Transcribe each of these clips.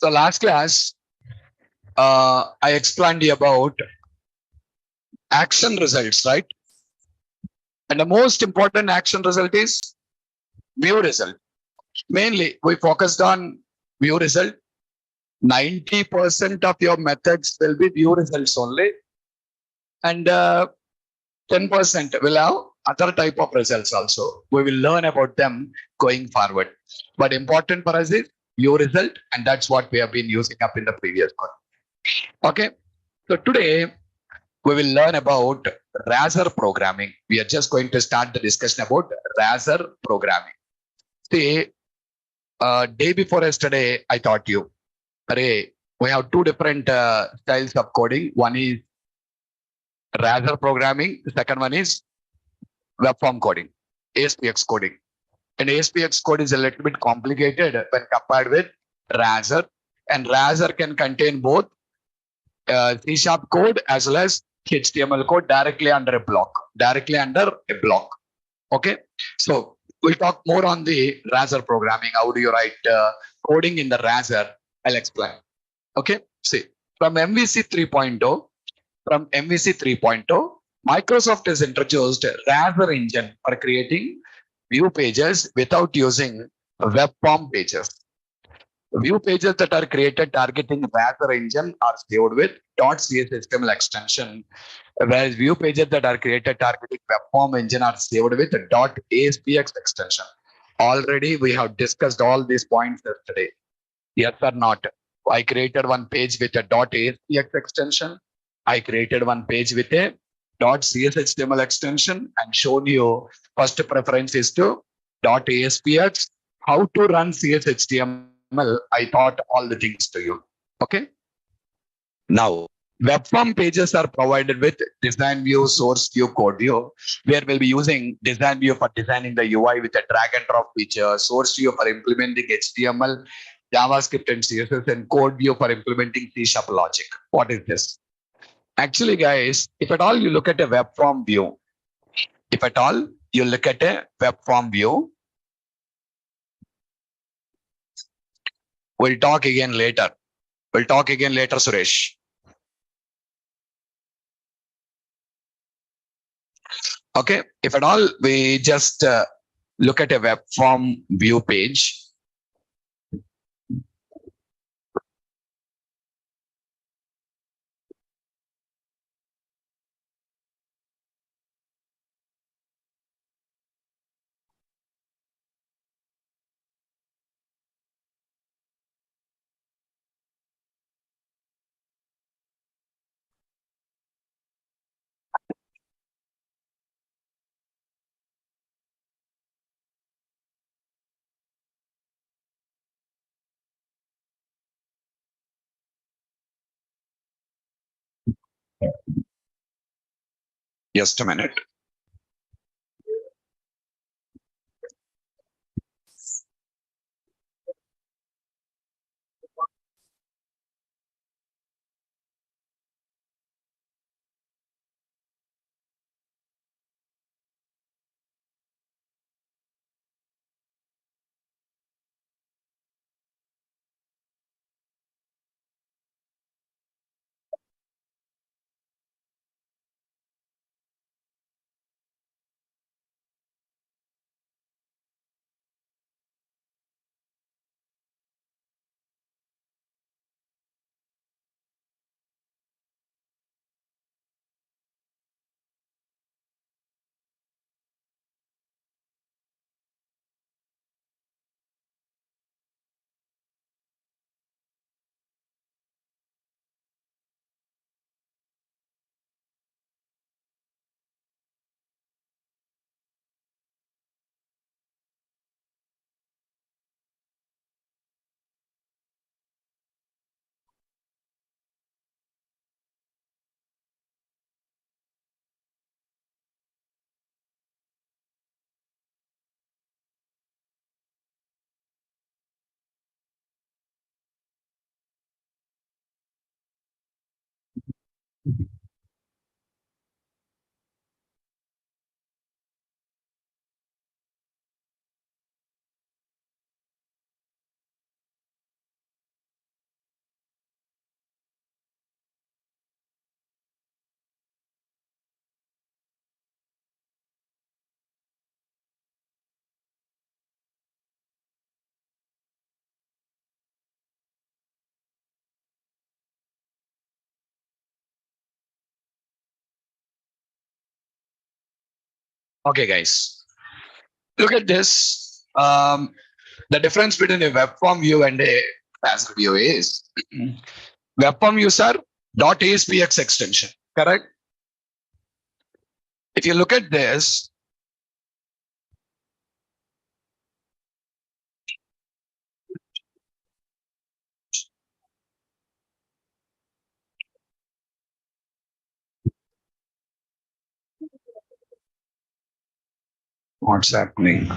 So last class, I explained you about action results, right? And the most important action result is view result. Mainly, we focused on view result. 90% of your methods will be view results only, and 10% will have other type of results also. We will learn about them going forward. But important for us is view result, and that's what we have been using up in the previous one. Okay. So today we will learn about Razer programming. We are just going to start the discussion about Razer programming. See, day before yesterday, I taught you, Array, we have two different styles of coding. One is Razer programming. The second one is web form coding, ASPX coding. And ASPX code is a little bit complicated when compared with Razer. And Razer can contain both C# code as well as HTML code directly under a block. Okay. So we'll talk more on the Razer programming. How do you write coding in the Razer? I'll explain. Okay. See, from MVC 3.0, Microsoft has introduced Razer engine for creating view pages without using web form pages. View pages that are created targeting Razer engine are saved with .cshtml extension, whereas view pages that are created targeting web form engine are saved with .aspx extension. Already we have discussed all these points yesterday. Yes or not? I created one page with a .aspx extension. I created one page with a .cshtml extension and shown you first preference is to .aspx. How to run CSHTML, I taught all the things to you. Okay. Now, web form pages are provided with design view, source view, code view, where we'll be using design view for designing the UI with a drag and drop feature, source view for implementing HTML, JavaScript and CSS, and code view for implementing C# logic. What is this? Actually, guys, if at all you look at a web form view, we'll talk again later. Suresh. Okay, if at all we just look at a web form view page. Just a minute. Okay, guys, look at this. The difference between a web form view and a browser view is web form user .aspx extension, correct? If you look at this, what's happening?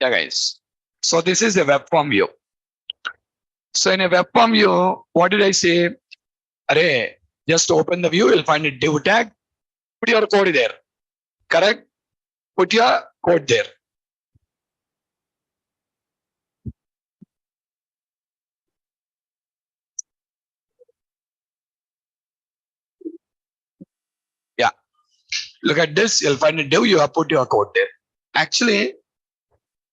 Yeah, guys. So this is a web form view. So in a web form view, what did I say? Array, just open the view, you'll find a div tag, put your code there. Correct? Put your code there. Yeah. Look at this, you'll find a div, you have put your code there. Actually,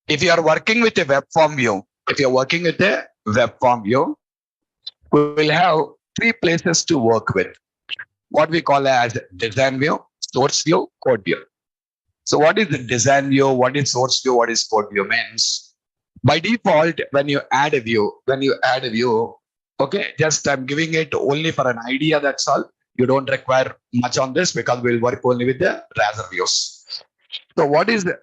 if you are working with a web form view, if you're working with a web form view, we will have three places to work with. What we call as design view, source view, code view. So what is the design view? What is source view? What is code view means? By default, when you add a view, okay, just I'm giving it only for an idea. That's all. You don't require much on this because we'll work only with the raster views. So what is the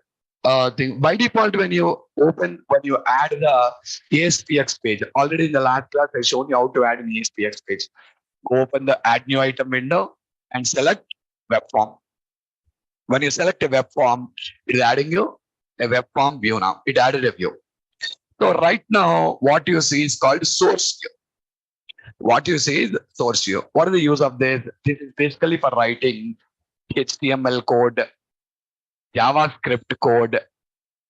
thing? By default, when you add the ASPX page, already in the last class, I shown you how to add an ASPX page. Go open the add new item window and select web form. When you select a web form, it is adding you a web form view now. It added a view. So right now, what you see is called source view. What you see is source view. What is the use of this? This is basically for writing HTML code, JavaScript code,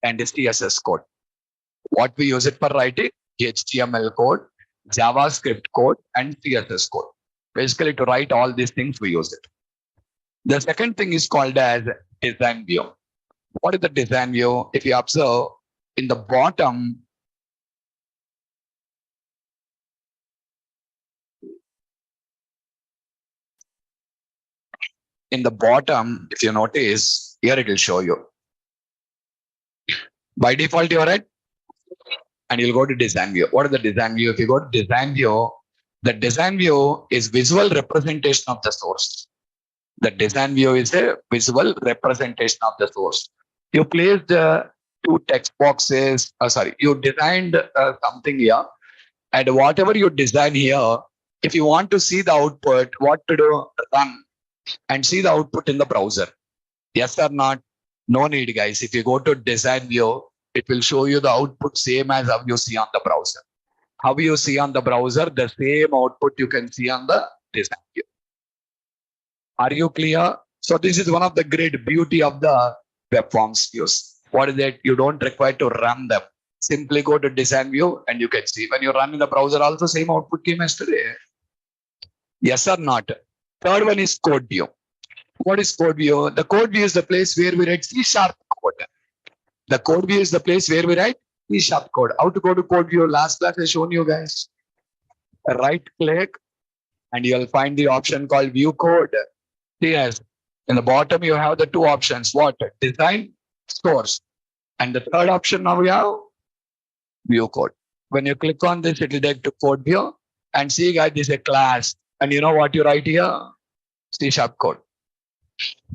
and CSS code. What we use it for writing? HTML code, JavaScript code, and CSS code. Basically, to write all these things, we use it. The second thing is called as design view. What is the design view? If you observe in the bottom, if you notice, here it will show you. By default, you're right. And you'll go to design view. What is the design view? If you go to design view, the design view is visual representation of the source. The design view is a visual representation of the source. You placed two text boxes. You designed something here. And whatever you design here, if you want to see the output, what to do? Run and see the output in the browser. Yes or not? No need, guys. If you go to design view, it will show you the output same as how you see on the browser. How you see on the browser, the same output you can see on the design view. Are you clear? So this is one of the great beauty of the web forms views. What is it? You don't require to run them. Simply go to design view and you can see. When you run in the browser, also same output came yesterday. Yes or not? Third one is code view. What is code view? The code view is the place where we write C# code. The code view is the place where we write C# code. How to go to code view? Last class I shown you guys. Right click and you'll find the option called view code. Yes. In the bottom, you have the two options. What? Design, source. And the third option now we have view code. When you click on this, it will take to code view. And see, guys, this is a class. And you know what you write here? C# code.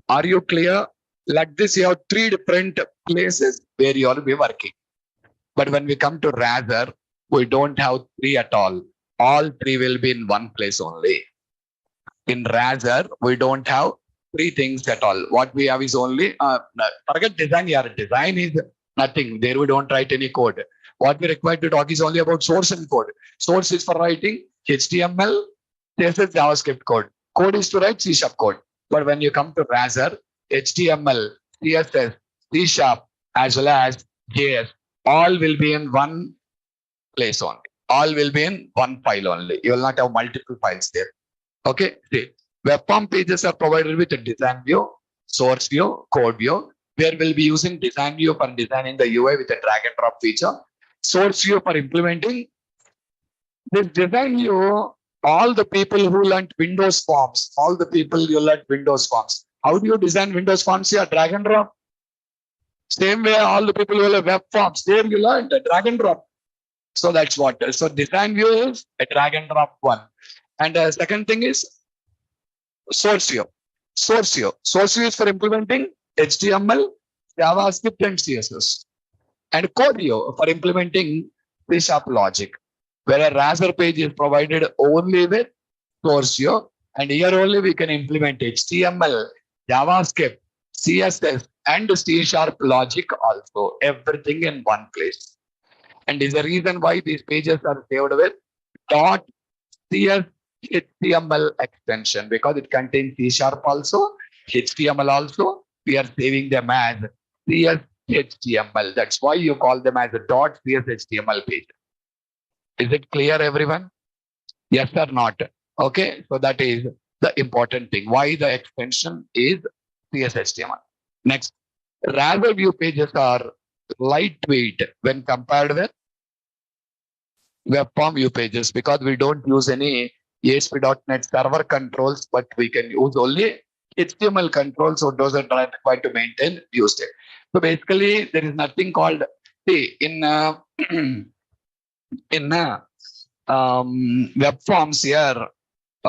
Are you clear? Like this, you have three different places where you will be working. But when we come to raster, we don't have three at all. All three will be in one place only. In raster, we don't have three things at all. What we have is only, forget design here. Design is nothing. There we don't write any code. What we require to talk is only about source and code. Source is for writing HTML, CSS, JavaScript code. Code is to write C# code. But when you come to Razor, HTML, CSS, C Sharp, as well as JS, all will be in one place only. All will be in one file only. You will not have multiple files there. Okay. See, web form pages are provided with a design view, source view, code view. Where we'll be using design view for designing the UI with a drag and drop feature. Source view for implementing this design view. All the people who learned Windows forms, all the people you learned Windows forms. How do you design Windows forms here? Drag and drop. Same way, all the people who learn web forms, there you learned a drag and drop. So that's what. So design view is a drag and drop one. And the second thing is source view. Source view. Source view is for implementing HTML, JavaScript, and CSS. And code view for implementing C# logic. Where a Razor page is provided only with source view. And here only we can implement HTML, JavaScript, CSS, and C# logic also. Everything in one place. And is the reason why these pages are saved with .cs HTML extension, because it contains C# also, HTML also. We are saving them as CS HTML. That's why you call them as a .cs HTML page. Is it clear, everyone? Yes or not? Okay, so that is the important thing. Why the extension is CS HTML. Next, Razor view pages are lightweight when compared with web form view pages, because we don't use any ASP.NET server controls, but we can use only HTML controls, so those are not required to maintain view state. So basically, there is nothing called, see, in web forms here,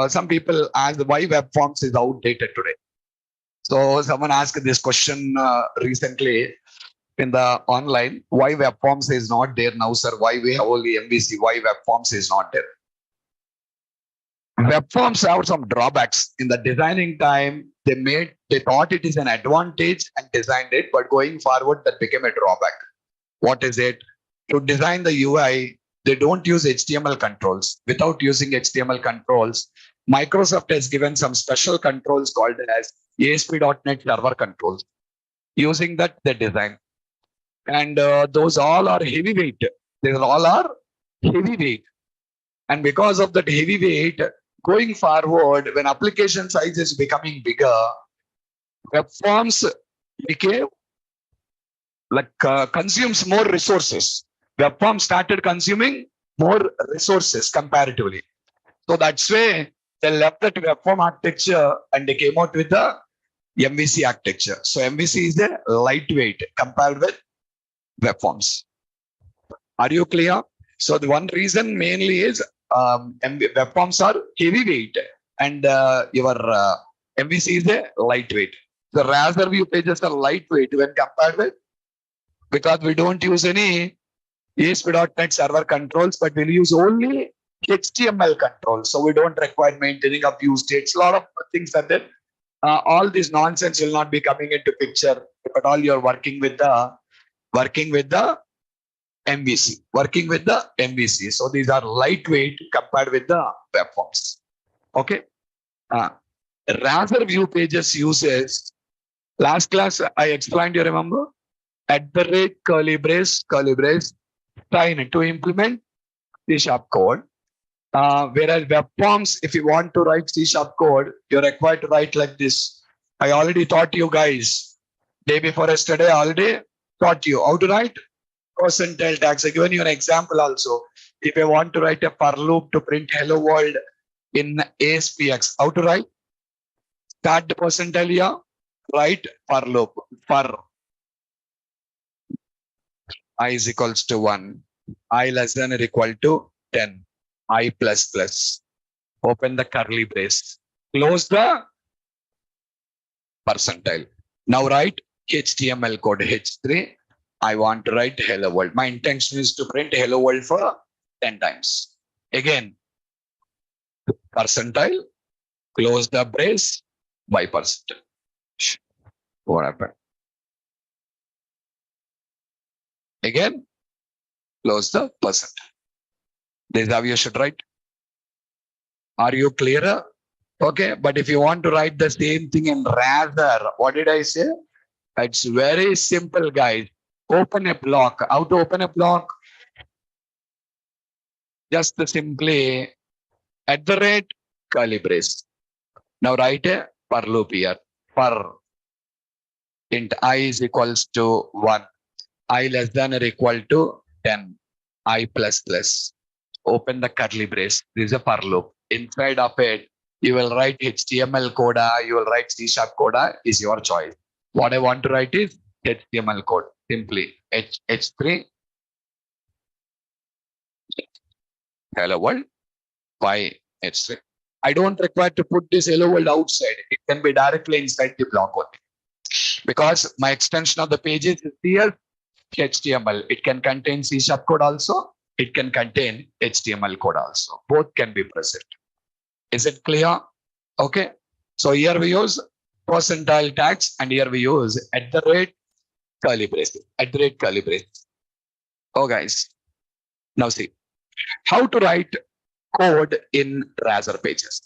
some people ask why web forms is outdated today. So someone asked this question recently in the online, why web forms is not there now, sir? Why we have only MVC? Why web forms is not there? Web forms have some drawbacks. In the designing time, they thought it is an advantage and designed it, but going forward, that became a drawback. What is it? To design the UI, they don't use HTML controls. Without using HTML controls, Microsoft has given some special controls called as ASP.NET server controls. Using that, they design. And those all are heavyweight. They all are heavyweight. And because of that heavyweight, going forward, when application size is becoming bigger, web forms became like consumes more resources. Web forms started consuming more resources comparatively. So that's why they left that web form architecture and they came out with the MVC architecture. So MVC is a lightweight compared with web forms. Are you clear? So the one reason mainly is web forms are heavyweight and your MVC is a lightweight. The Razor view pages are lightweight when compared with, because we don't use any ASP.NET server controls, but we'll use only HTML controls. So we don't require maintaining of view states. A lot of things are there. All this nonsense will not be coming into picture, but all you're working with the MVC, working with the MVC. So these are lightweight compared with the web forms. Okay. Razor view pages uses, last class I explained, you remember? @ curly brace, sign to implement C# code. Whereas web forms, if you want to write C# code, you're required to write like this. I already taught you guys. Day before yesterday, I already taught you how to write percentile tags. I given you an example also. If I want to write a for loop to print hello world in ASPX, how to write? Start the percentile here, write for loop for I is equals to 1, I less than or equal to 10, I plus plus. Open the curly brace, close the percentile. Now write HTML code H3. I want to write hello world. My intention is to print hello world for 10 times. Again, percentile, close the brace by percentile. What happened? Again, close the percentile. This is how you should write. Are you clearer? Okay, but if you want to write the same thing in rather, what did I say? It's very simple, guys. Open a block. How to open a block? Just simply at the rate curly brace. Now write a for loop here. For int I is equals to 1. I less than or equal to 10. I plus plus. Open the curly brace. This is a for loop. Inside of it, you will write HTML coda, you will write C# coda, is your choice. What I want to write is HTML code. Simply H3 hello world by H3. I don't require to put this hello world outside. It can be directly inside the block only. Because my extension of the pages is here HTML. It can contain C# code also. It can contain HTML code also. Both can be present. Is it clear? Okay. So here we use percentile tags and here we use at the rate curly braces. At the rate curly braces. Oh guys. Now see how to write code in Razor pages.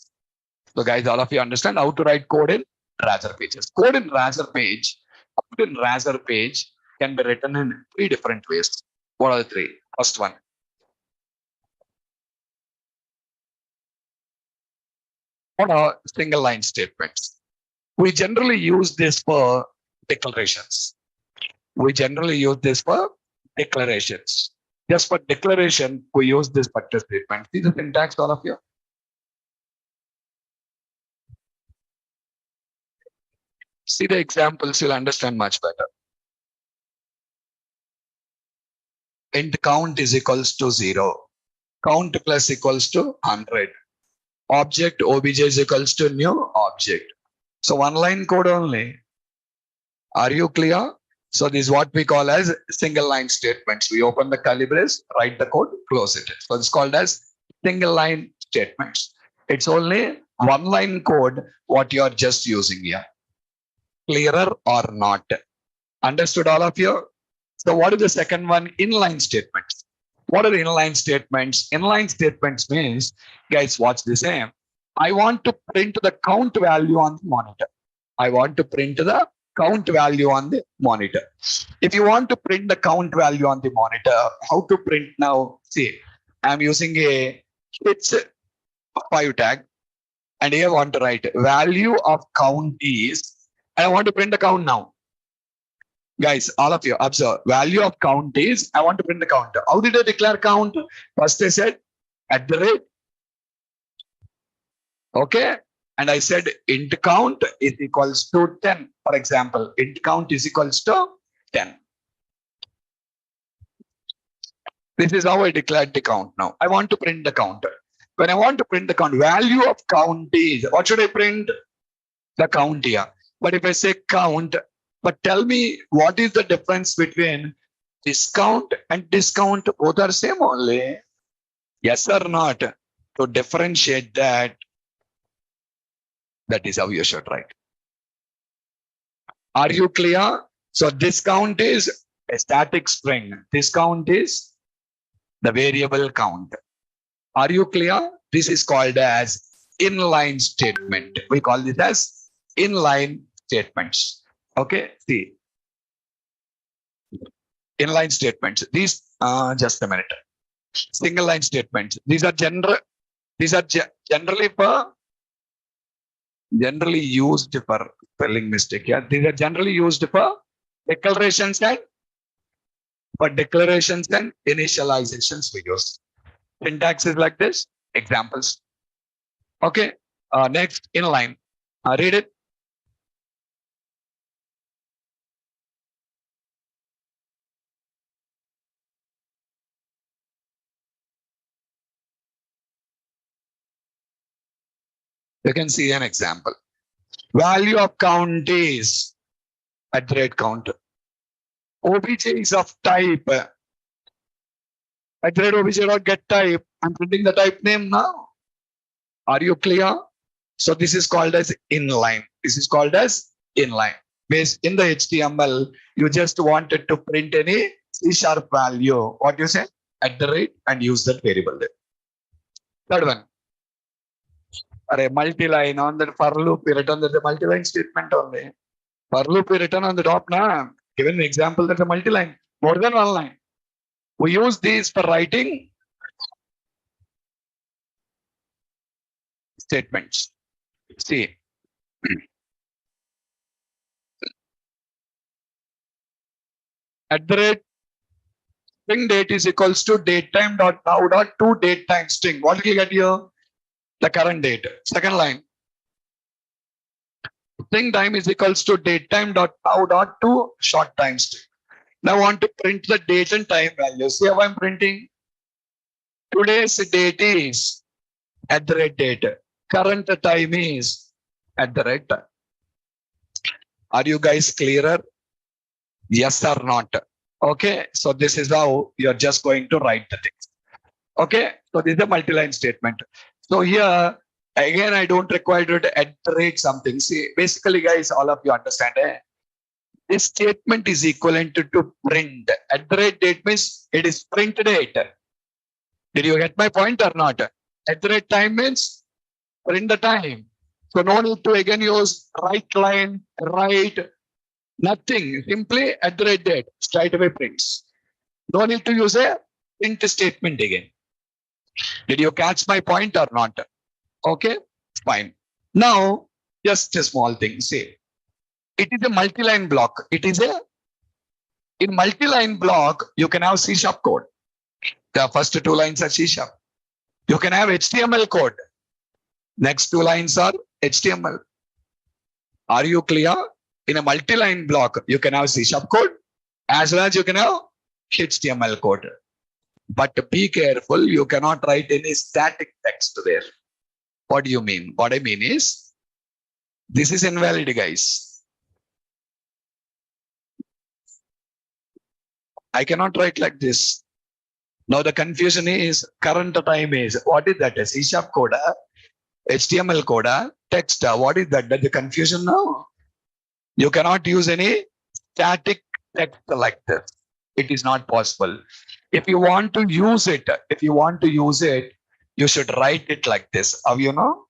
So guys, all of you understand how to write code in Razor pages. Code in Razor page can be written in 3 different ways. What are the 3? First one. What are single line statements? We generally use this for declarations. Just for declaration, we use this particular statement. See the syntax, all of you? See the examples, you'll understand much better. Int count is equals to 0. Count plus equals to 100. Object obj is equals to new object. So one line code only. Are you clear? So this is what we call as single line statements. We open the curly brace, write the code, close it. So it's called as single line statements. It's only one line code what you are just using here. Clearer or not? Understood all of you? So what is the second one? Inline statements. What are inline statements? Inline statements means, guys, watch this. I want to print the count value on the monitor. I want to print the count value on the monitor. If you want to print the count value on the monitor, how to print now? See, I'm using a it's 5 tag, and here I want to write value of count is, and I want to print the count now. Guys, all of you observe, value of count is, I want to print the count. How did I declare count? First I said at the rate. Okay. And I said int count is equals to 10. For example, int count is equals to 10. This is how I declared the count now. I want to print the count. When I want to print the count, value of count is, what should I print? The count here. But if I say count, but tell me what is the difference between discount and discount? Both are same only. Yes or not? To differentiate that, that is how you should write. Are you clear? So discount is a static string. Discount is the variable count. Are you clear? This is called as inline statement. We call this as inline statements. Okay, see. Inline statements. These, just a minute. Single line statements. These are generally used for spelling mistake. Yeah, these are generally used for declarations and initializations we use. Syntax is like this. Examples. Okay. Next, inline. Read it. You can see an example. Value of count is at the rate count. Obj is of type. At the rate obj dot get type. I'm printing the type name now. Are you clear? So this is called as inline. This is called as inline. Based in the HTML, you just wanted to print any C# value. What you say? At the rate and use that variable there. Third one. Are multi-line on the for loop, we written that the multi-line statement only. For loop, we written on the top now. Given an example that's a multi-line, more than one line. We use these for writing statements. See, at the rate string date is equals to datetime dot now dot to datetime string. What will you get here? The current date. Second line. String time is equals to datetime dot now dot to short time string. Now I want to print the date and time value. See how I'm printing? Today's date is at the rate date. Current time is at the rate time. Are you guys clearer? Yes or not? Okay. So this is how you're just going to write the things. Okay. So this is a multi-line statement. So here, again, I don't require you to iterate something. See, basically, guys, all of you understand. This statement is equivalent to print. At the rate date means it is print date. Did you get my point or not? At the rate time means print the time. So no need to again use right line, right, nothing. Simply at the rate date, straight away prints. No need to use a print statement again. Did you catch my point or not? Okay, fine. Now, just a small thing. Say, it is a multi-line block. It is a in multi-line block, you can have C# code. The first two lines are C#. You can have HTML code. Next two lines are HTML. Are you clear? In a multi-line block, you can have C# code as well as you can have HTML code. But be careful, you cannot write any static text there. What do you mean? What I mean is, this is invalid, guys. I cannot write like this. Now the confusion is current time is, what is that? A C# code, HTML code, text. What is that? That's the confusion now. You cannot use any static text like this. It is not possible. If you want to use it, you should write it like this. How you know?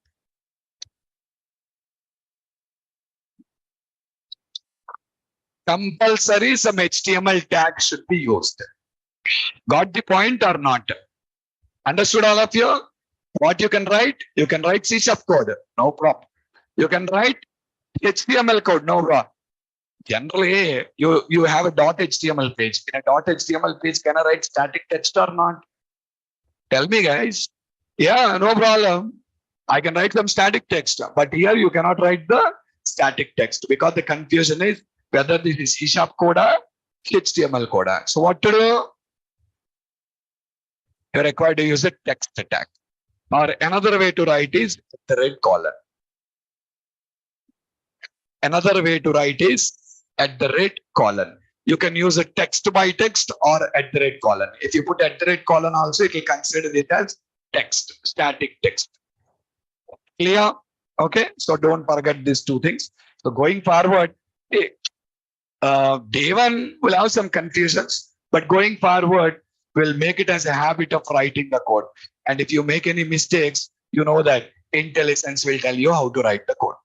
Compulsory some HTML tag should be used. Got the point or not? Understood all of you? What you can write? You can write C# code, no problem. You can write HTML code, no problem. Generally, you have a .html page. In a .html page, can I write static text or not? Tell me, guys. Yeah, no problem. I can write some static text, but here you cannot write the static text because the confusion is whether this is C# code or HTML code. So what to do? You're required to use a text tag. Or another way to write is the red colon. Another way to write is at the rate colon. You can use a text by text or at the rate colon. If you put at the rate colon also, it will consider it as text, static text. Clear? Okay. So don't forget these two things. So going forward, day one will have some confusions, but going forward, we'll make it as a habit of writing the code. And if you make any mistakes, you know that IntelliSense will tell you how to write the code.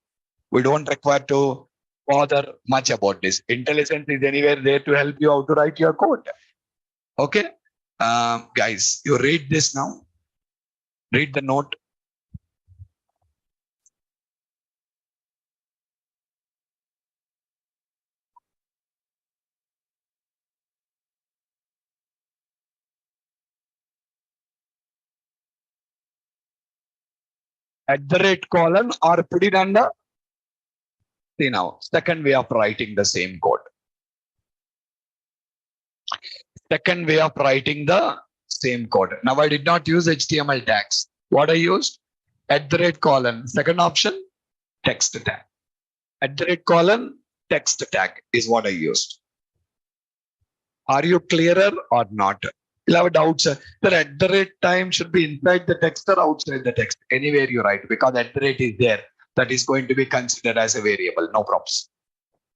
We don't require to bother much about this. IntelliSense is anywhere there to help you how to write your code. Okay. Guys, you read this now. Read the note. At the rate colon or put it under. See now, second way of writing the same code. Second way of writing the same code. Now I did not use HTML tags. What I used? At the rate colon. Second option, text tag. At the rate colon, text tag is what I used. Are you clearer or not? You'll have doubts. The at the rate time should be inside the text or outside the text. Anywhere you write, because at the rate is there. That is going to be considered as a variable. No problems.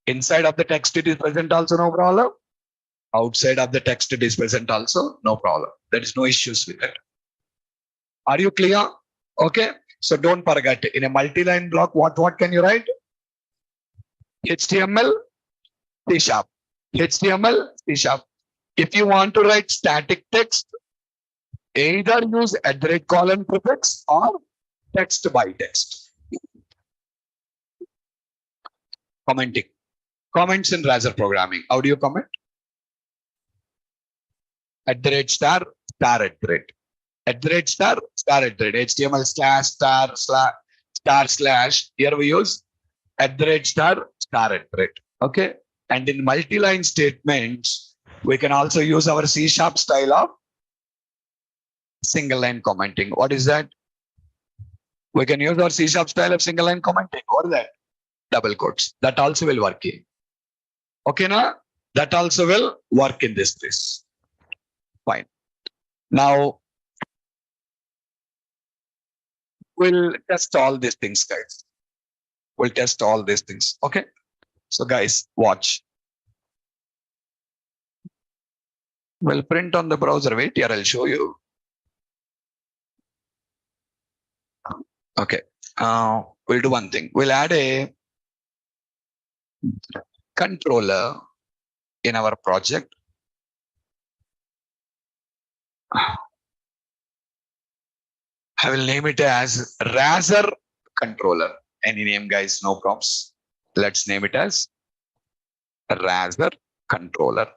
Inside of the text it is present also, no problem. Outside of the text it is present also, no problem. There is no issues with it. Are you clear? Okay. So don't forget, in a multi-line block, what can you write? HTML, C sharp. HTML, C sharp. If you want to write static text, either use @ prefix or text by text. Commenting. Comments in Razor programming. How do you comment? @ star @. @ star HTML // Here we use @ star @. Okay. And in multi-line statements, we can also use our C sharp style of single line commenting. What is that? We can use our C sharp style of single line commenting. What is that? Double quotes. That also will work here. Okay, now that also will work in this place. Fine. Now we'll test all these things, guys. We'll test all these things. Okay. So, guys, watch. We'll print on the browser. Wait here, I'll show you. Okay. We'll do one thing. We'll add a controller in our project. I will name it as Razor controller. Any name, guys, no props. Let's name it as Razor controller.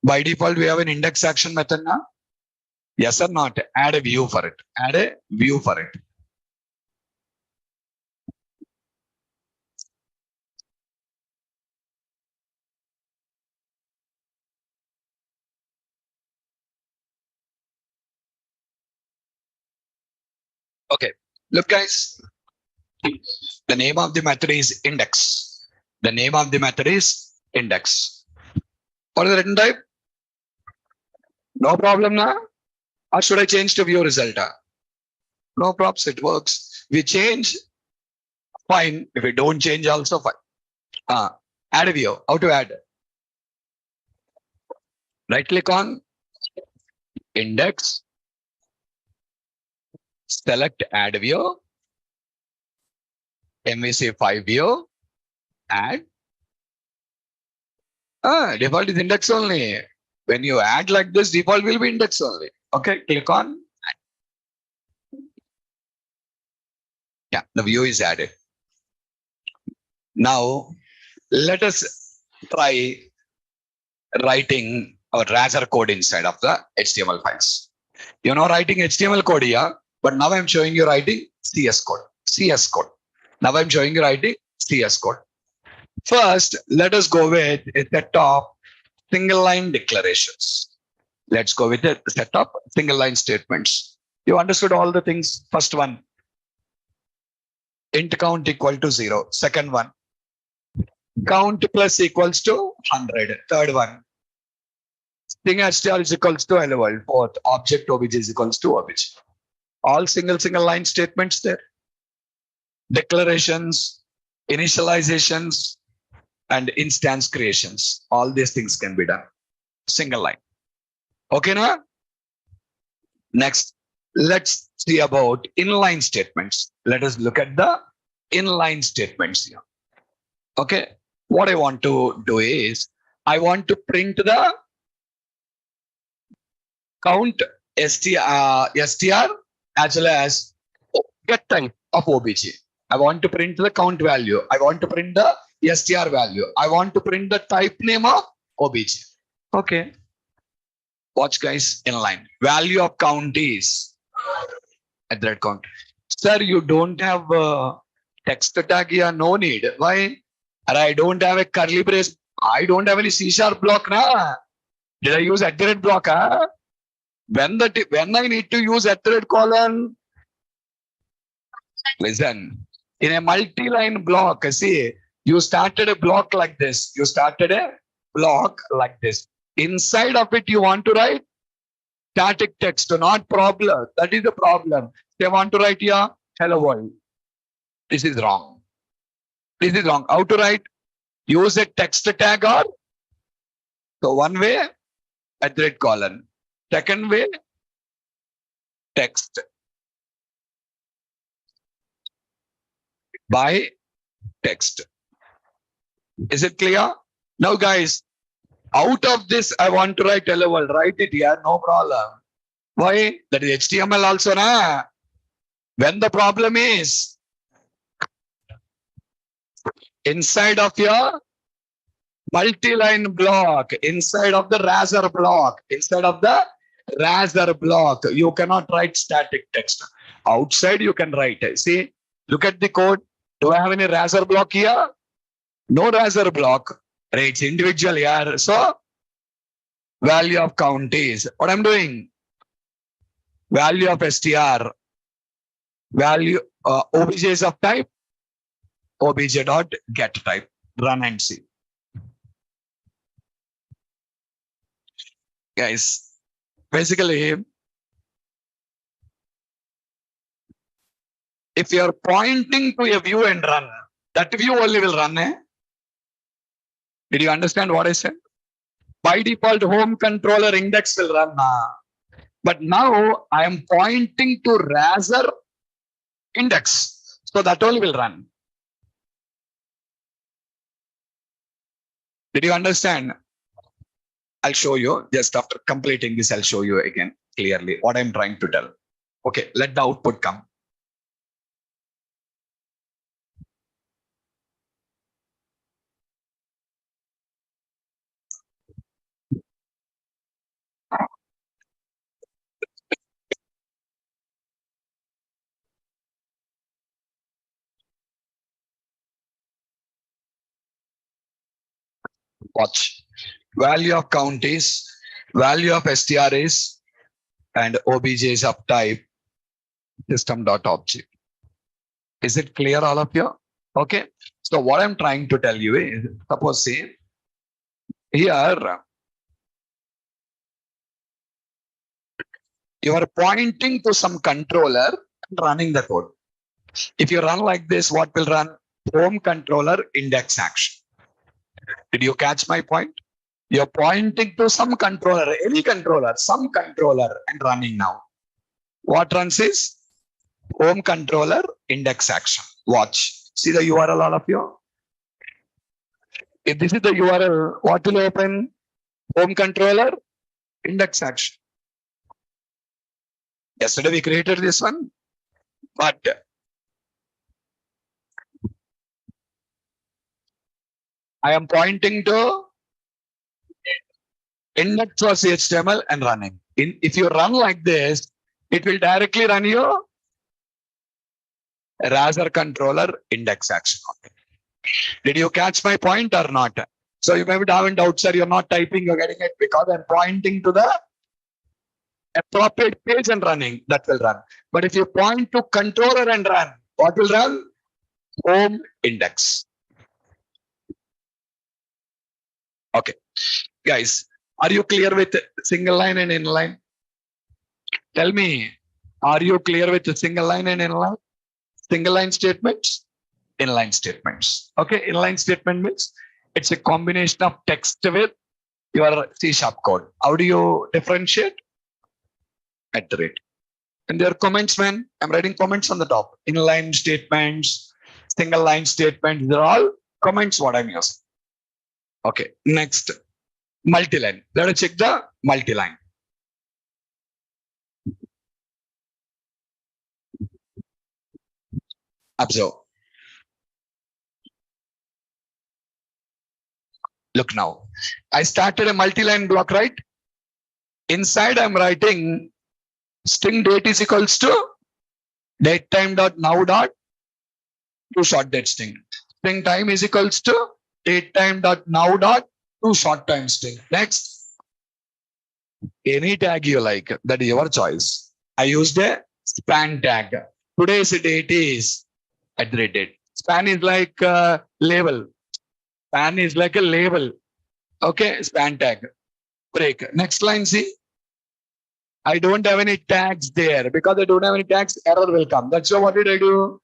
By default, we have an index action method now. Yes or not? Add a view for it. Add a view for it. Okay. Look, guys. The name of the method is index. The name of the method is index. What is the written type? No problem now. Or should I change to view result? No props, it works. We change, fine. If we don't change, also fine. Add a view. How to add? Right click on index, select add view, MVC 5 view, add. Default is index only. When you add like this, default will be index only. Okay, click on add. Yeah, the view is added. Now, let us try writing our Razor code inside of the HTML files. You know writing HTML code here, but now I'm showing you writing CS code. CS code. Now I'm showing you writing CS code. First, let us go with a set of single line declarations. Let's go with a set of single line statements. You understood all the things. First one, int count equal to 0. Second one, count plus equals to 100. Third one, string str is equals to hello world. Fourth, object obj is equals to obj. All single line statements there. Declarations, initializations, and instance creations. All these things can be done. Single line. Okay, now? Next, let's see about inline statements. Let us look at the inline statements here. Okay, what I want to do is, I want to print the count str as well as get type of obj. I want to print the count value. I want to print the str value. I want to print the type name of obj. Okay. Watch, guys, inline. Value of count is @ count. Sir, you don't have text tag here. No need. Why? I don't have a curly brace. I don't have any C# block. Na? Did I use @ block? Huh? When I need to use @ colon, listen. In a multi-line block, see, you started a block like this. You started a block like this. Inside of it, you want to write static text, not problem. That is the problem. They want to write here, hello world. This is wrong. This is wrong. How to write? Use a text tag or So one way, at the rate colon. Second way, text by text. Is it clear? Now, guys, out of this, I want to write hello world. Write it here, no problem. Why? That is HTML also, na? When the problem is inside of your multi-line block, inside of the Razer block, you cannot write static text. Outside, you can write. See, look at the code. Do I have any Razer block here? No Razer block. It's individual here. So, value of count is what I'm doing. Value of str. Value objs of type. Obj dot get type. Run and see. Guys, basically, if you are pointing to a view and run, that view only will run. Did you understand what I said? By default, home controller index will run. But now I am pointing to Razer index. So that only will run. Did you understand? I'll show you just after completing this. I'll show you again clearly what I'm trying to tell. Okay, let the output come. Watch. Value of count is, value of str is, and objs of type system.object. Is it clear, all of you? Okay. So what I'm trying to tell you is, suppose see, here you are pointing to some controller and running the code. If you run like this, what will run? Home controller index action. Did you catch my point? You're pointing to some controller, any controller, some controller, and running now. What runs is home controller index action. Watch. See the URL, all of you? If this is the URL, what will open? Home controller index action. Yesterday we created this one, but I am pointing to index for HTML and running. If you run like this, it will directly run your Razer controller index action. Did you catch my point or not? So you may be having doubts, sir. You're not typing, you're getting it because I'm pointing to the appropriate page and running. That will run. But if you point to controller and run, what will run? Home index. Okay, guys, are you clear with single line and inline? Tell me, are you clear with the single line and inline? Single line statements, inline statements. Okay, inline statement means it's a combination of text with your C# code. How do you differentiate? At the rate. And there are comments, man. I'm writing comments on the top. Inline statements, single line statements, they're all comments what I'm using. Okay, next, multi-line. Let us check the multi-line. Observe. Look now. I started a multi-line block, right? Inside I'm writing string date is equals to date time dot now dot to short date string. String time is equals to date time dot now dot to short time string. Next, any tag you like, that is your choice. I used a span tag. Today's date is at the date. Span is like a label. Span is like a label. Okay, span tag. Break. Next line, see. I don't have any tags there. Because I don't have any tags, error will come. That's why what did I do?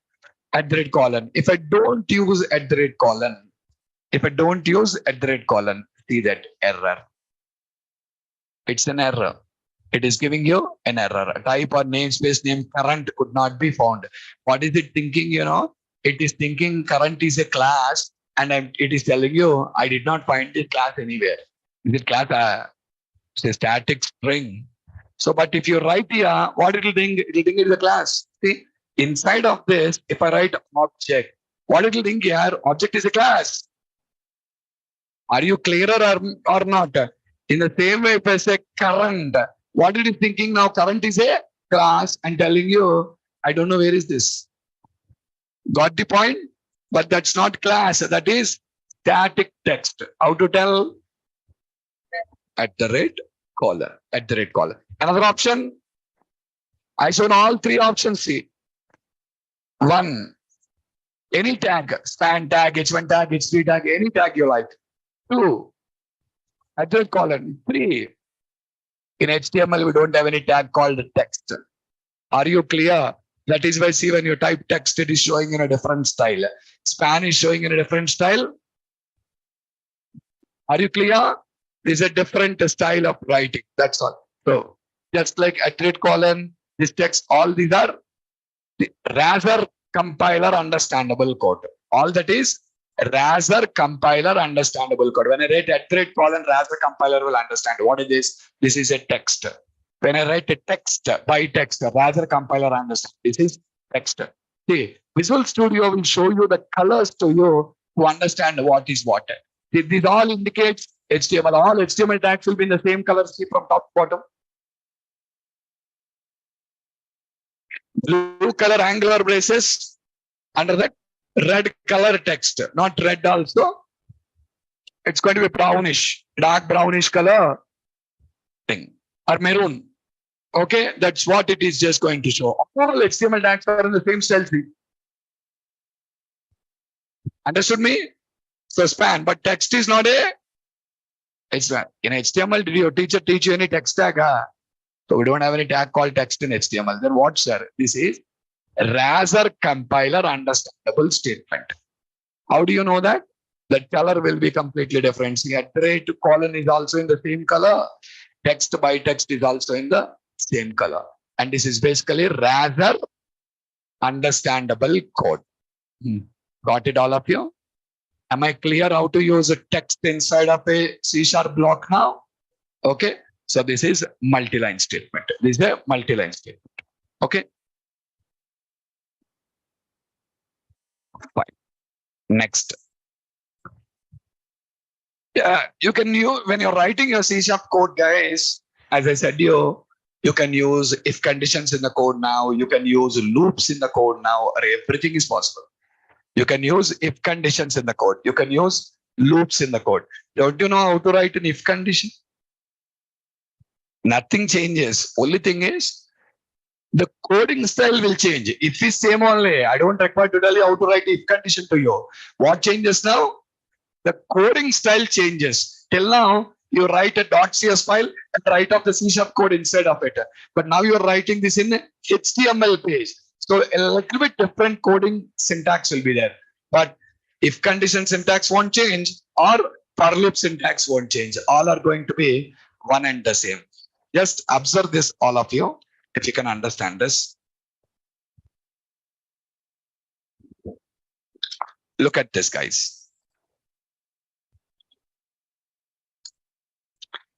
At the rate colon. If I don't use at the rate colon, see that error. It's an error. It is giving you an error. Type or namespace name current could not be found. What is it thinking? It is thinking current is a class, and it is telling you I did not find the class anywhere. Is it class? It's a static string. So, but if you write here, what it will think? It will think it is a class. See, inside of this, if I write object, what it will think here? Object is a class. Are you clearer or not? In the same way, if I say current, what it is thinking now? Current is a class and telling you, I don't know where is this. Got the point? But that's not class. That is static text. How to tell? $caller. $caller. Another option. I shown all three options. See. One. Any tag, span tag, H1 tag, H3 tag, any tag you like. Two. $colon. Three. In HTML, we don't have any tag called text. Are you clear? That is why, see, when you type text, it is showing in a different style. Span is showing in a different style. Are you clear? There's a different style of writing. That's all. So, just like $colon, this text, all these are the rather compiler understandable code. All that is rather compiler understandable code. When I write $colon, rather compiler will understand what it is. This is a text. When I write a text by text, rather compiler understand. This is text. See, Visual Studio will show you the colors to you to understand what is what. This all indicates HTML. All HTML tags will be in the same color. See from top to bottom. Blue color angular braces. Under that, red color text. Not red also. It's going to be brownish, dark brownish color thing. Or maroon. Okay, that's what it is just going to show. All HTML tags are in the same style. Understood me? So span, but text is not a. It's not. In HTML, did your teacher teach you any text tag? So we don't have any tag called text in HTML. Then what, sir? This is rather compiler understandable statement. How do you know that? The color will be completely different. See, $colon is also in the same color. Text by text is also in the same color. And this is basically rather understandable code. Got it, all of you? Am I clear how to use a text inside of a C# block now? Okay. So this is multi-line statement. This is a multi-line statement. Okay. Fine. Next. Yeah, you can use when you're writing your C# code, guys. As I said, you can use if conditions in the code now. You can use loops in the code now. Everything is possible. You can use if conditions in the code. You can use loops in the code. Don't you know how to write an if condition? Nothing changes. Only thing is the coding style will change. If is same only, I don't require to tell you how to write if condition to you. What changes now? The coding style changes. Till now, you write a .cs file and write off the C# code inside of it. But now you're writing this in HTML page. So a little bit different coding syntax will be there. But if condition syntax won't change or for loop syntax won't change, all are going to be one and the same. Just observe this, all of you, if you can understand this. Look at this, guys.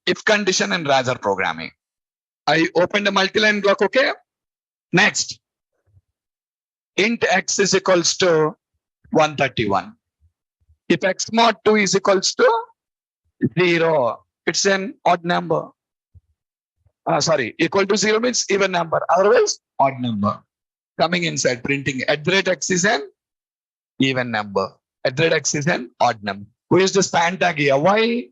If condition and rather programming. I opened a multi-line block, okay? Next. Int x is equals to 131. If x mod 2 is equals to 0, it's an odd number. Equal to 0 means even number. Otherwise, odd number. Coming inside, printing @x is an even number. @x is an odd number. Who is the span tag here? Why?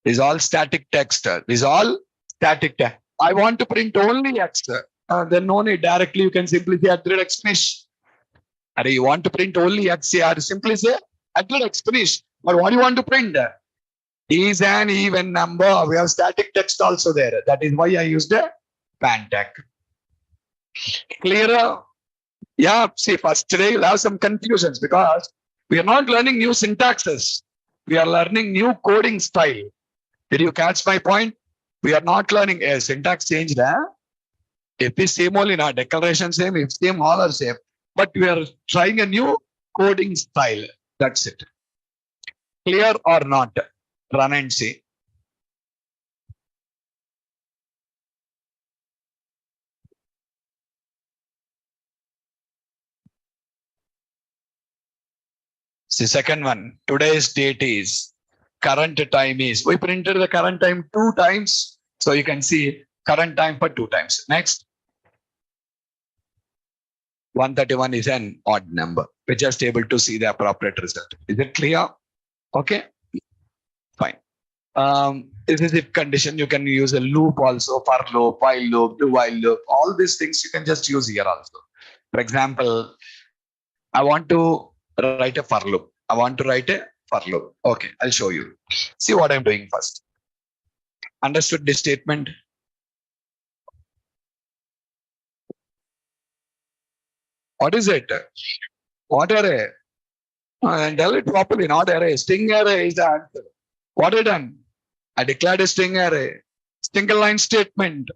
This is all static text. This is all static text. I want to print only x. Then no need. Directly you can simply say @x finish. You want to print only x here. Simply say @x finish. But what do you want to print? Is an even number. We have static text also there. That is why I used a span tag. Clearer? Yeah, see, first today you'll have some confusions because we are not learning new syntaxes. We are learning new coding style. Did you catch my point? We are not learning a syntax changed. If we same only in our declaration same, if same all are same, but we are trying a new coding style. That's it. Clear or not? Run and see. See, second one. Today's date is current time is. We printed the current time 2 times. So you can see current time for 2 times. Next. 131 is an odd number. We're just able to see the appropriate result. Is it clear? Okay. Fine. This is if condition. You can use a loop also, for loop, while loop, do while loop. All these things you can just use here also. For example, I want to write a for loop. I want to write a for loop. Okay, I'll show you. See what I'm doing first. Understood this statement? What is it? What array? Tell it properly, not array. String array is the answer. What I done? I declared a string array. Single line statement.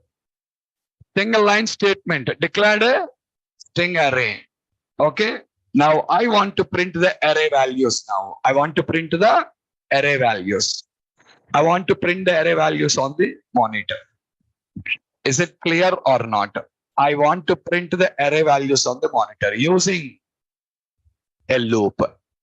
Single line statement. Declared a string array. Okay. Now I want to print the array values now. I want to print the array values. I want to print the array values on the monitor. Is it clear or not? I want to print the array values on the monitor using a loop.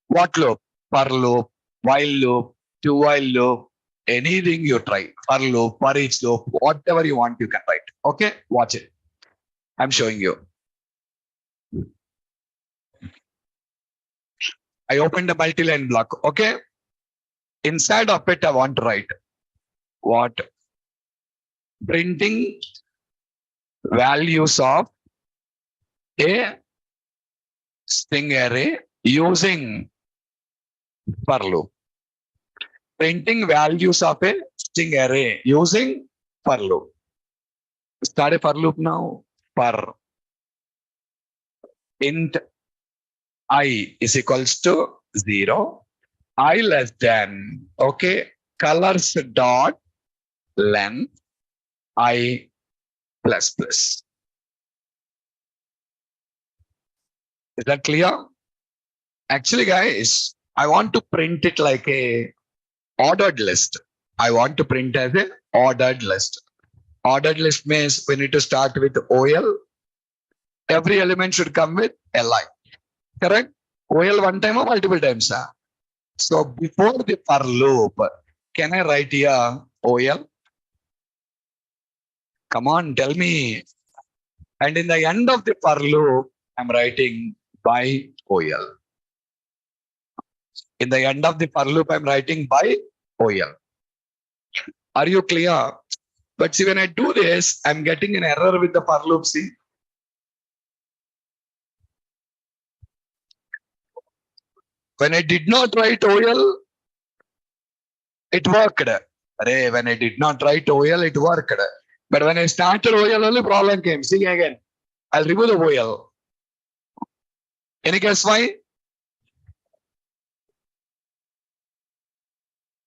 What loop? For loop, while loop, do while loop, anything you try. For loop, for each loop, whatever you want, you can write. Okay, watch it. I'm showing you. I opened a multi-line block. Okay. Inside of it, I want to write what? Printing values of a string array using for loop. Printing values of a string array using for loop. Start a for loop now. For int I is equals to 0. I less than, okay, colors dot length I plus plus. Is that clear? Actually, guys, I want to print it like a ordered list. I want to print as an ordered list. Ordered list means we need to start with OL. Every element should come with LI. Correct? OL one time or multiple times. So before the for loop, can I write here OL? Come on, tell me. And in the end of the for loop, I'm writing by OL. In the end of the for loop, I'm writing by OL. Are you clear? But see, when I do this, I'm getting an error with the for loop. See? When I did not write OL, it worked. When I did not write OL, it worked. But when I started OL, only problem came. See again. I'll remove the OL. Any guess why?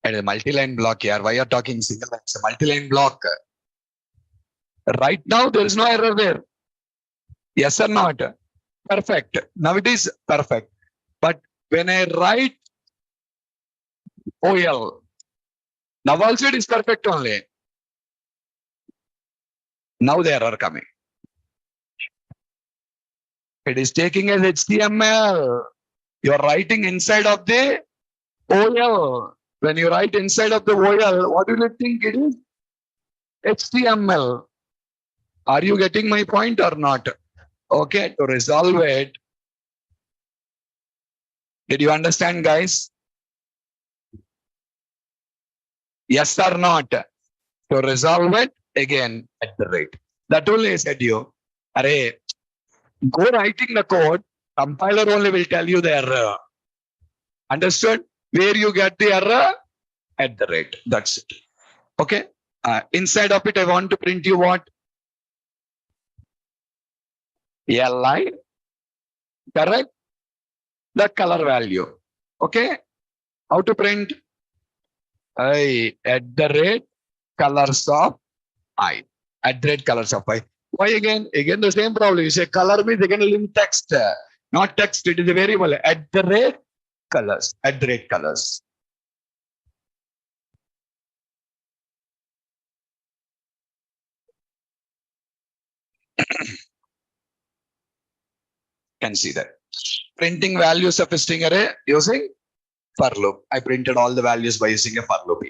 And a multi-line block here. Why you're talking single line? It's a multi-line block. Right now, there is no error there. Yes or not? Perfect. Now it is perfect. But when I write OL, now also it is perfect only. Now the error coming. It is taking as HTML. You're writing inside of the OL. When you write inside of the OL, what do you think it is? HTML. Are you getting my point or not? Okay, to resolve it. Did you understand, guys? Yes or not? To resolve it, again, at the rate. That only I said you. Array, go writing the code. Compiler only will tell you the error. Understood? Where you get the error? At the rate. That's it. Okay. Inside of it, I want to print you what? LI. Correct? The color value. Okay. How to print? I at the rate colors of I. At the rate colors of I. Why again? Again the same problem. You say color means again in text. Not text, it is a variable. At the rate colors. At the rate colors. Can see that. Printing values of a string array using for loop. I printed all the values by using a for loop.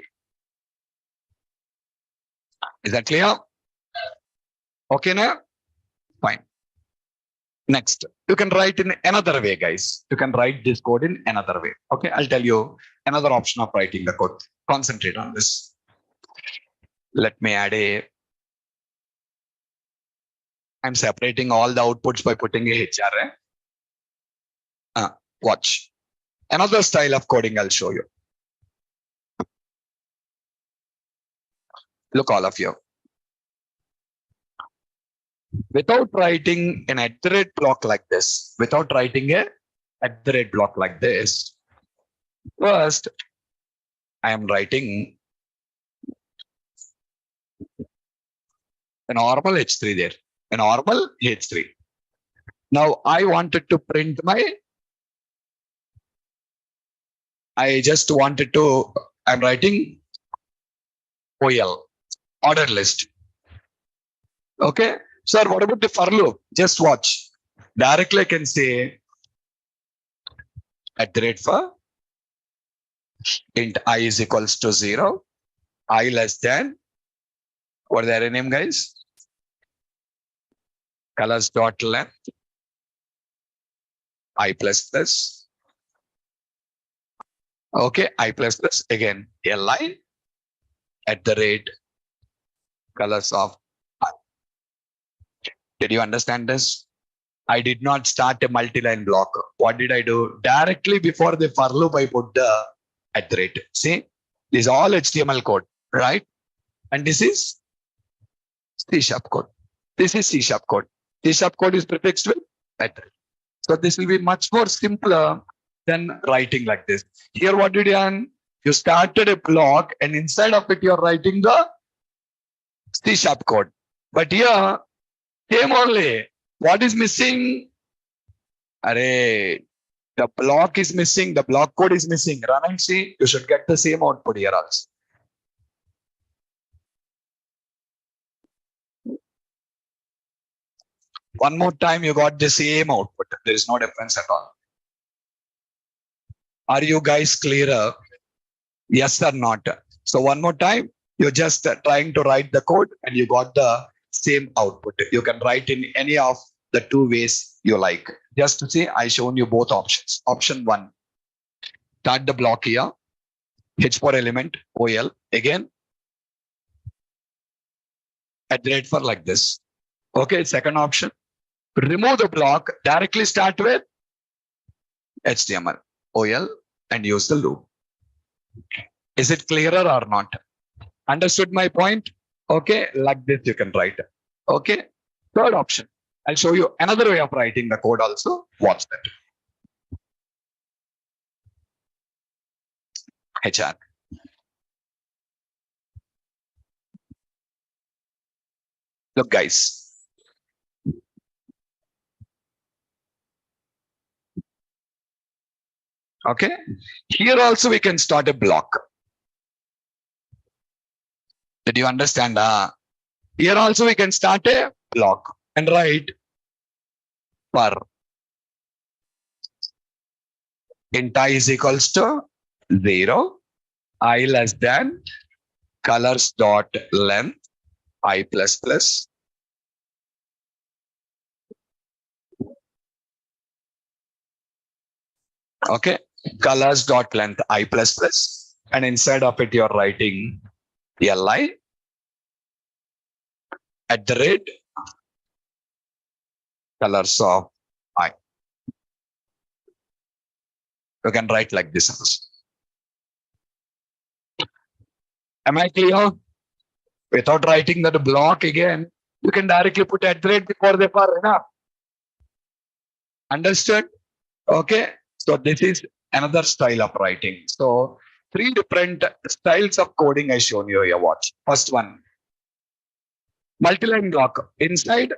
Is that clear? Okay now? Fine. Next, you can write in another way, guys. You can write this code in another way. Okay, I'll tell you another option of writing the code. Concentrate on this. Let me add a. I'm separating all the outputs by putting a HR. Watch. Another style of coding I'll show you. Look, all of you. Without writing an at the rate block like this, without writing a at the rate block like this, first I am writing a normal H3 there, a normal H3. Now I wanted to print I'm writing OL, order list. Okay, sir, what about the for loop? Just watch. Directly I can say at the rate for int I is equals to 0, I less than, what is the array name, guys? Colors dot length, I plus plus. Okay, I plus plus again, li at the rate colors of I. Did you understand this? I did not start a multi-line block. What did I do? Directly before the for loop, I put the at the rate. See, this is all HTML code, right? And this is C# code. This is C# code. C# code is prefixed with at the rate. So this will be much more simpler than writing like this. Here, what did you do? You started a block, and inside of it, you're writing the C# code. But here, same only. What is missing? Array, the block is missing. The block code is missing. Run and see. You should get the same output here also. One more time, you got the same output. There is no difference at all. Are you guys clearer? Yes or not? So one more time, you're just trying to write the code and you got the same output. You can write in any of the two ways you like. Just to see, I shown you both options. Option 1, start the block here. H4 element, OL. Again, at the rate for like this. Okay, second option. Remove the block, directly start with HTML, OL, and use the loop. Is it clearer or not? Understood my point? Okay, like this you can write. Okay, third option. I'll show you another way of writing the code also. Watch that. HR. Look, guys. Okay, here also we can start a block. Did you understand? Here also we can start a block and write for int I is equals to 0, I less than colors dot length, I plus plus. Okay, colors dot length I plus plus, and inside of it you're writing li at the rate colors of I. You can write like this also. Am I clear? Without writing that block again, you can directly put at the rate before the for enough. Understood? Okay. So this is another style of writing. So three different styles of coding I shown you here. Watch. First one, multi-line block inside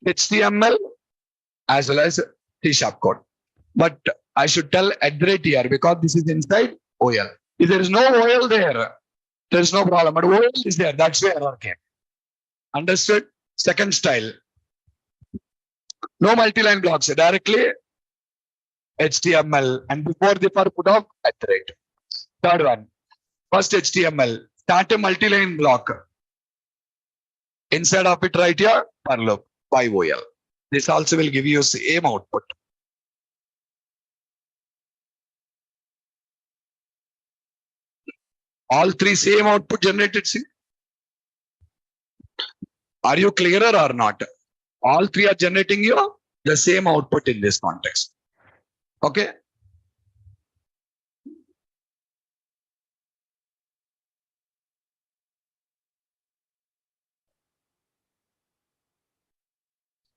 HTML as well as C# code. But I should tell @ here because this is inside OL. If there is no OL there is no problem. But OL is there. That's where error came. Understood? Second style. No multi-line blocks. Directly HTML and before the for put of @. Third one. First HTML. Start a multi-line block. Inside of it right here, for loop by OL. This also will give you same output. All three same output generated. See? Are you clearer or not? All three are generating you the same output in this context. Okay.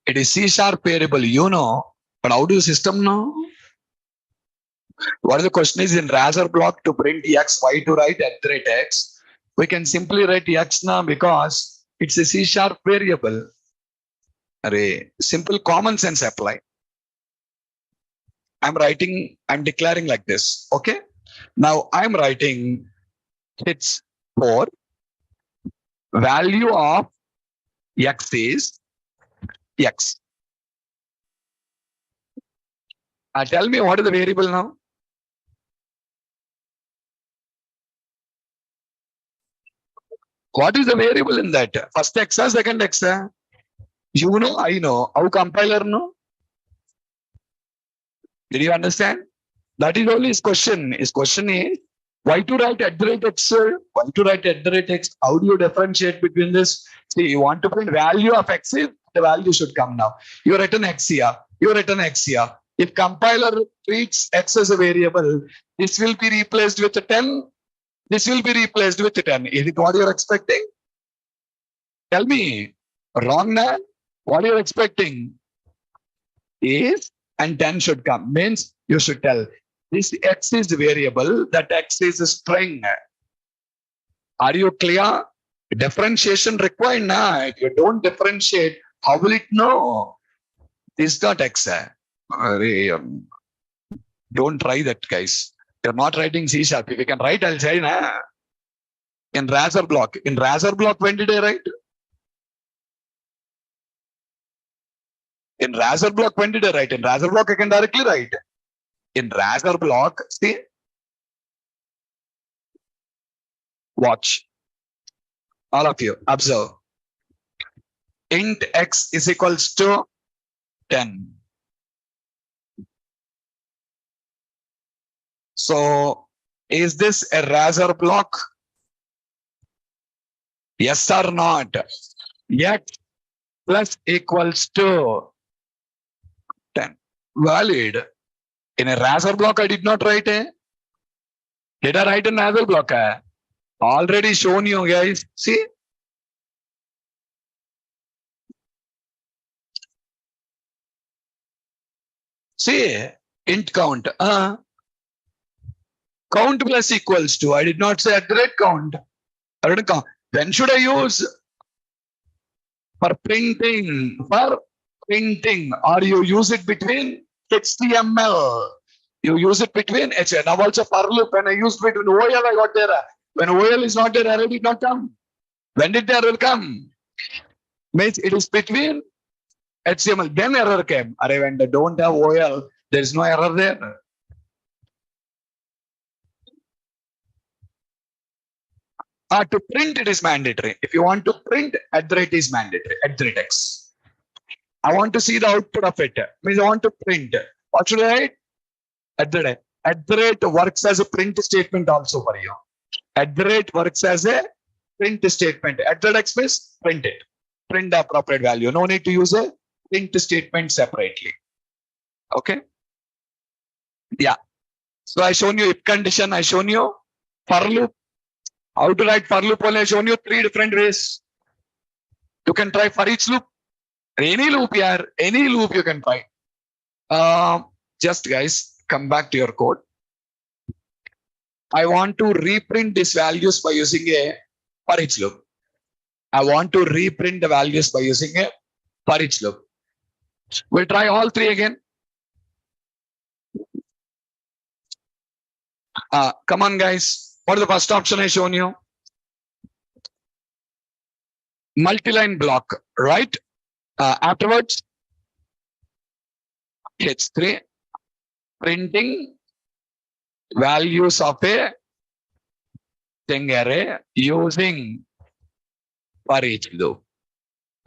It is C# variable, you know, but how do the system know? What is the question is in raster block to print x, y to write @x. We can simply write x now because it's a C# variable. Array, simple common sense apply. I'm declaring like this. Okay. Now I'm writing it's 4. Value of x is x. Tell me what is the variable now? What is the variable in that? First x or second x? You know, I know. How compiler know? Did you understand? That is only his question. His question is why to write @x? Why to write @x? How do you differentiate between this? See, you want to print value of x, the value should come now. You written x here. You written x here. If compiler treats x as a variable, this will be replaced with a 10. This will be replaced with 10. Is it what you're expecting? Tell me. Wrong now? What you're expecting is and 10 should come. Means you should tell this x is variable, that x is a string. Are you clear? Differentiation required now. If you don't differentiate, how will it know? This is not x. Don't try that, guys. You're not writing C#. If you can write, I'll say nah. In raster block. In raster block, when did I write? In raster block, when did I write? In raster block, I can directly write. In raster block, see? Watch. All of you, observe. Int x is equals to 10. So, is this a raster block? Yes or not? X plus equals to 10. Valid. In a raster block, I did not write a. Did I write a raster block? Already shown you guys. See? See? Int count. Count plus equals to. I did not say @count. I didn't count. When should I use? For printing. For printing. Or you use it between HTML. You use it between HTML. Now also for loop. When I used between OL, I got there. When OL is not there, error did not come. When did the error come? Means it is between HTML. Then error came. When I don't have OL, there is no error there. To print, it is mandatory. If you want to print, @ is mandatory. @x. I want to see the output of it. Means I want to print. What should I write? @ works as a print statement also for you. @ works as a print statement. @x means print it. Print the appropriate value. No need to use a print statement separately. Okay. Yeah. So I shown you if condition. I shown you for loop. How to write for loop? Only I shown you 3 different ways. You can try for each loop. Any loop here. Any loop you can try. Just guys, come back to your code. I want to reprint these values by using a for each loop. I want to reprint the values by using a for each loop. We'll try all three again. Come on, guys. What is the first option I shown you? Multi-line block, right? Afterwards, H3, printing values of a string array using for each loop.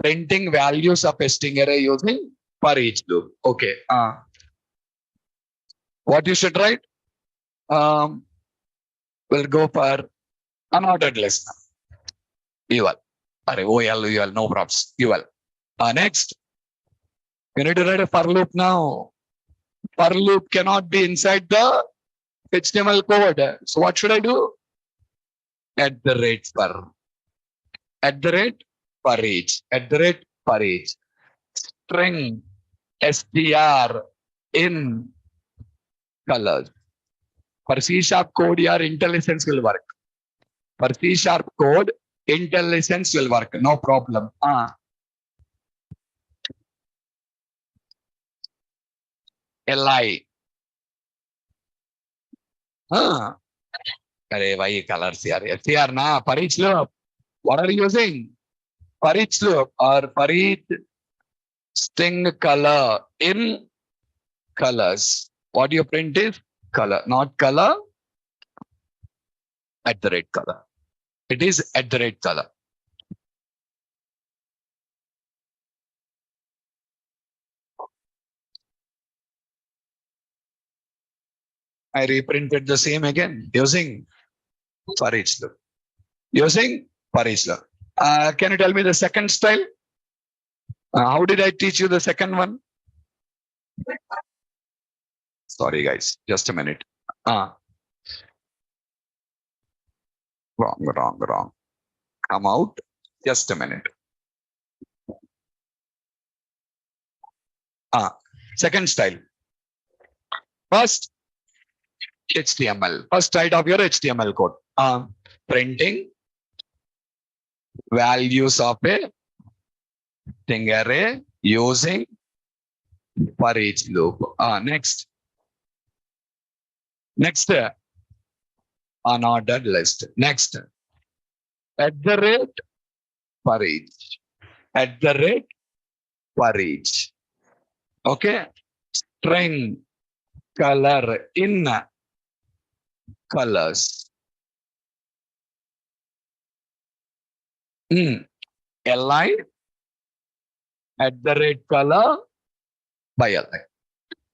Printing values of a string array using for each loop. Okay. What you should write? We'll go for unordered list. UL. OL, no props. UL. Next, you need to write a for loop now. For loop cannot be inside the HTML code. So what should I do? At the rate for. At the rate for each. At the rate for each. String str in colors. For C# code, your IntelliSense will work. For C# code, IntelliSense will work. No problem. LI. Why colors here? Here na for each loop. What are you using? For each loop or for each string color in colors. What you print is color, not color at the rate color. It is at the rate color. I reprinted the same again using for each loop. Using for each loop. Can you tell me the second style? How did I teach you the second one? Sorry, guys. Just a minute. Wrong. Come out. Just a minute. Second style. First, HTML. First side of your HTML code. Printing values of a string array using for each loop. Next, unordered list. Next, at the rate for each. At the rate for each. Okay. String color in colors. LI at the rate color by LI.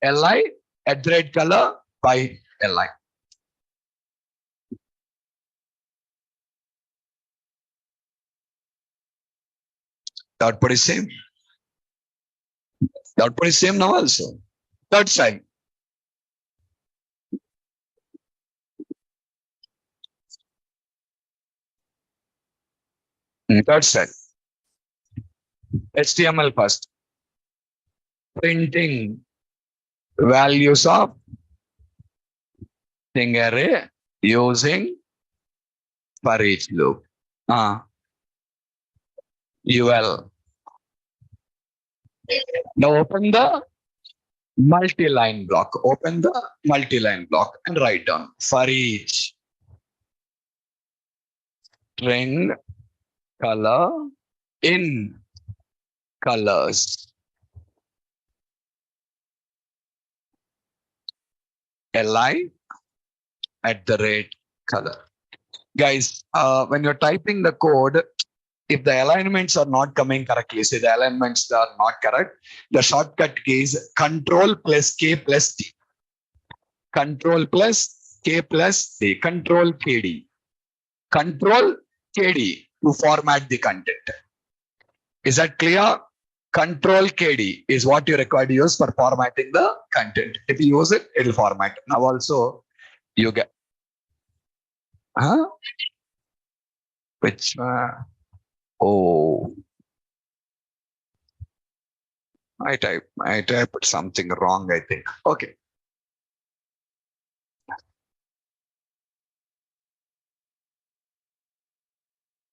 LI at the rate color by LI. The output is same. The output is same now also. Third side. Third side. HTML first. Printing values of string array using for each loop. UL. Now open the multi-line block. Open the multi-line block and write down for each string color in colors. LI at the rate color. Guys, when you're typing the code, if the alignments are not coming correctly, say the alignments are not correct, the shortcut key is Control plus K plus D. Control plus K plus D. Control KD. Control KD to format the content. Is that clear? Control KD is what you require to use for formatting the content. If you use it, it will format. Now also you get which I typed something wrong, I think. Okay.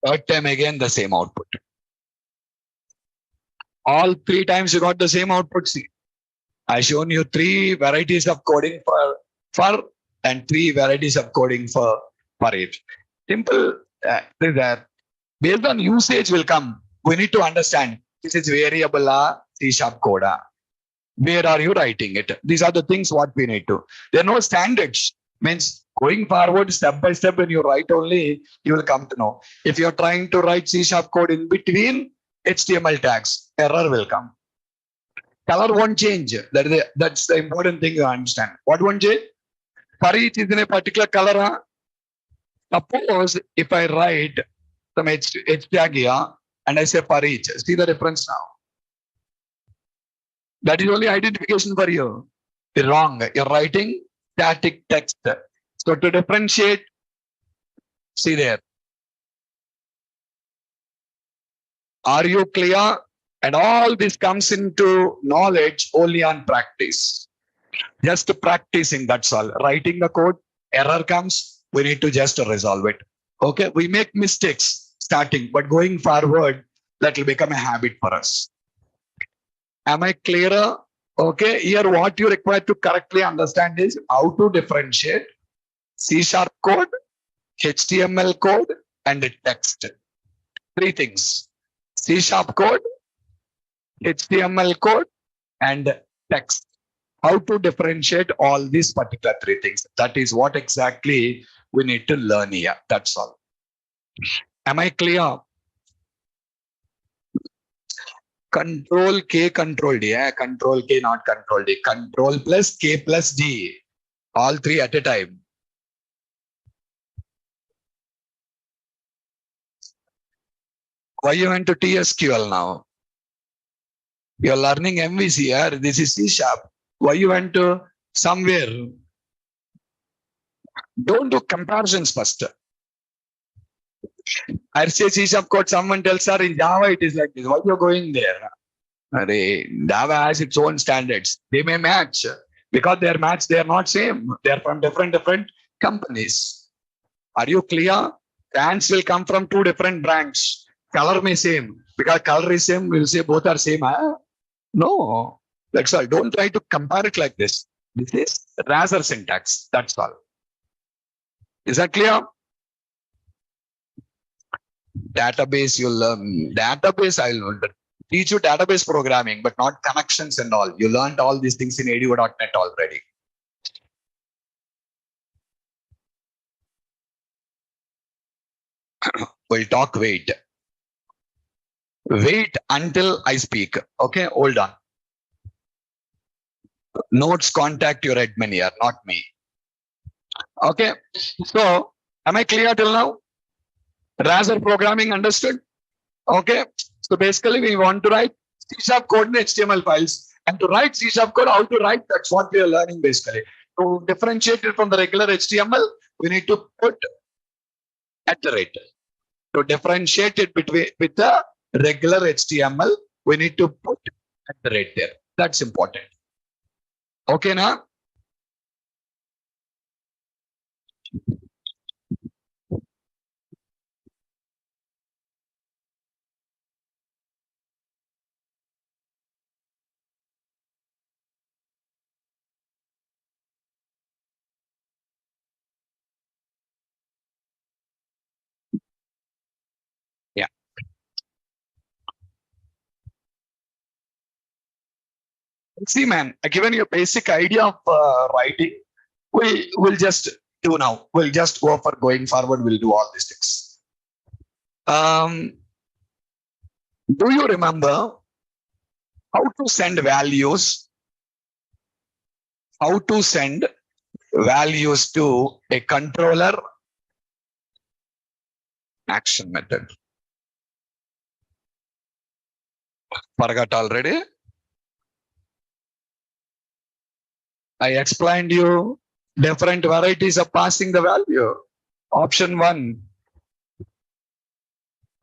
Third time again the same output. All 3 times you got the same output. See, I shown you 3 varieties of coding for and 3 varieties of coding for it. Simple. That based on usage will come. We need to understand this is variable C# code. Where are you writing it? These are the things what we need to. There are no standards. Means going forward step by step when you write only, you will come to know. If you're trying to write C# code in between HTML tags, error will come. Color won't change. That's the important thing you understand. What won't change? For each is in a particular color. Suppose if I write some H tag here and I say for each, see the difference now. That is only identification for you. You're wrong. You're writing static text. So to differentiate, see there. Are you clear? And all this comes into knowledge only on practice. Just practicing, that's all. Writing the code, error comes, we need to just resolve it. Okay, we make mistakes starting, but going forward, that will become a habit for us. Am I clearer? Okay, here what you require to correctly understand is how to differentiate C# code, HTML code, and text. 3 things. C# code, HTML code, and text. How to differentiate all these particular 3 things. That is what exactly we need to learn here. That's all. Am I clear? Control K, Control D. Control K, not Control D. Control plus K plus D. All 3 at a time. Why you went to TSQL now? You're learning MVC here. This is C#. Why you went to somewhere? Don't do comparisons first. I say C# code, someone tells her in Java it is like this. Why you're going there? Java has its own standards. They may match. Because they are matched, they are not same. They are from different companies. Are you clear? Brands will come from 2 different brands. Color may same. Because color is same, we'll say both are same. No. That's all. Don't try to compare it like this. This is rather syntax. That's all. Is that clear? Database, you'll learn. Database, I'll teach you database programming, but not connections and all. You learned all these things in ADO.NET already. We'll talk wait. Wait until I speak. Okay, hold on. Notes contact your admin here, not me. Okay, so am I clear till now? Rather programming understood? Okay, so basically we want to write C# code in HTML files. And to write C# code, how to write, that's what we are learning basically. To differentiate it from the regular HTML, we need to put @ To differentiate it between with the regular HTML, we need to put @ there. That's important. Okay, now? Yeah. See, man, I given you a basic idea of writing. We'll just do now. We'll just go for going forward. We'll do all these things. Do you remember how to send values? How to send values to a controller action method? Forgot already? I explained you different varieties of passing the value. Option 1,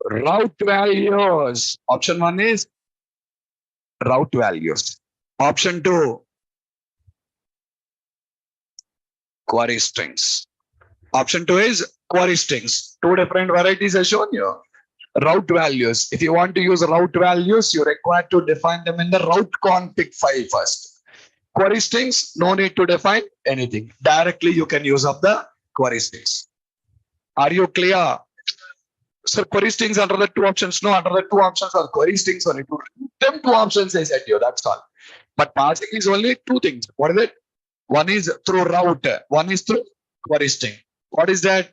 route values. Option 1 is route values. Option 2, query strings. Option 2 is query strings. 2 different varieties I shown you. Route values. If you want to use route values, you require to define them in the route config file first. Query strings, no need to define anything. Directly you can use up the query strings. Are you clear? So query strings under the two options. No, under the two options are query strings only. Them two options I said you. That's all. But parsing is only two things. What is it? One is through route. One is through query string. What is that?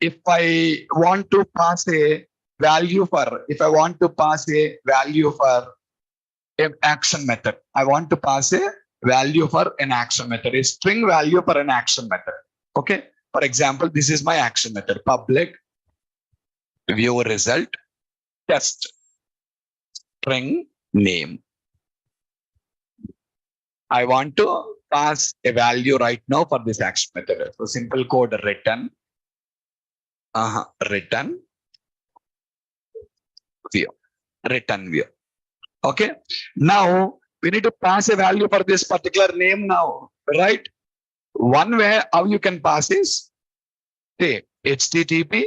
If I want to pass a value for, if I want to pass a value for an action method, I want to pass a value for an action method, a string value for an action method. Okay. For example, this is my action method, public view result test string name. I want to pass a value right now for this action method. So simple code return, return view. Okay. Now we need to pass a value for this particular name now, right? One way how you can pass is, say, HTTP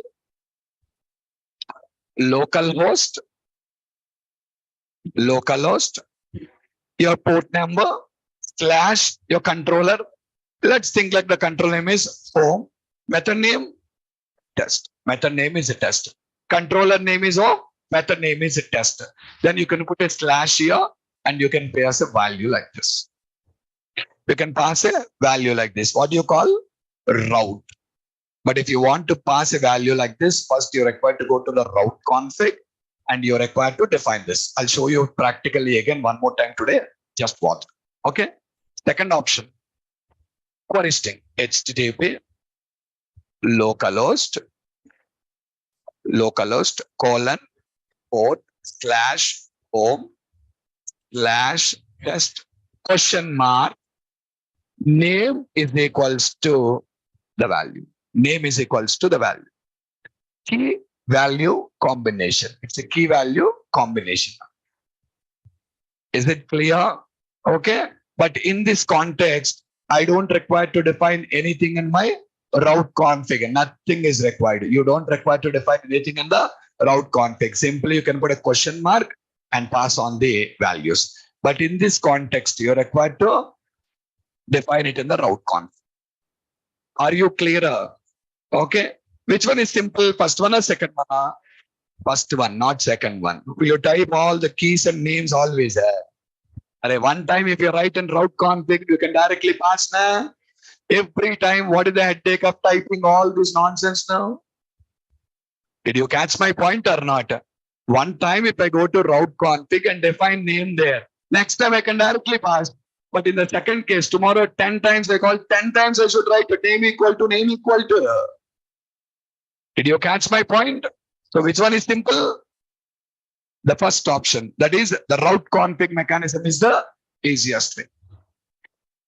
localhost, your port number / your controller. Let's think like the control name is home. Method name test. Method name is a test. Controller name is home. Method name is a test. Then you can put a / here and you can pass a value like this. You can pass a value like this. What do you call? Route. But if you want to pass a value like this, first you're required to go to the route config and you're required to define this. I'll show you practically again one more time today. Just watch. Okay. Second option. Query string. HTTP localhost port / home / test () name is equals to the value. Name is equals to the value. Key value combination. It's a key value combination. Is it clear? Okay. But in this context, I don't require to define anything in my route config. Nothing is required. You don't require to define anything in the route config. Simply you can put a ? And pass on the values. But in this context, you're required to define it in the route config. Are you clearer? Okay. Which one is simple? First one or second one? First one, not second one. You type all the keys and names always. One time if you write in route config, you can directly pass now. Every time, what is the headache of typing all this nonsense now? Did you catch my point or not? One time if I go to route config and define name there, next time I can directly pass. But in the second case, tomorrow 10 times I call 10 times I should write name equal to. Did you catch my point? So which one is simple? The first option. That is the route config mechanism is the easiest way.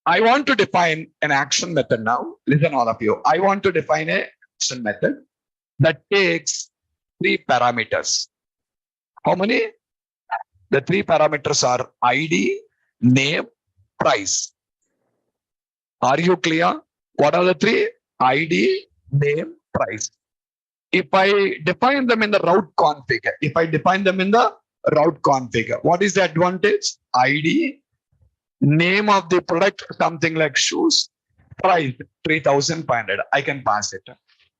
I want to define an action method now. Listen all of you. I want to define an action method that takes 3 parameters. How many? The 3 parameters are ID, name, price. Are you clear? What are the 3? ID, name, price. If I define them in the route config, what is the advantage? ID, name of the product, something like shoes, price 3,500. I can pass it.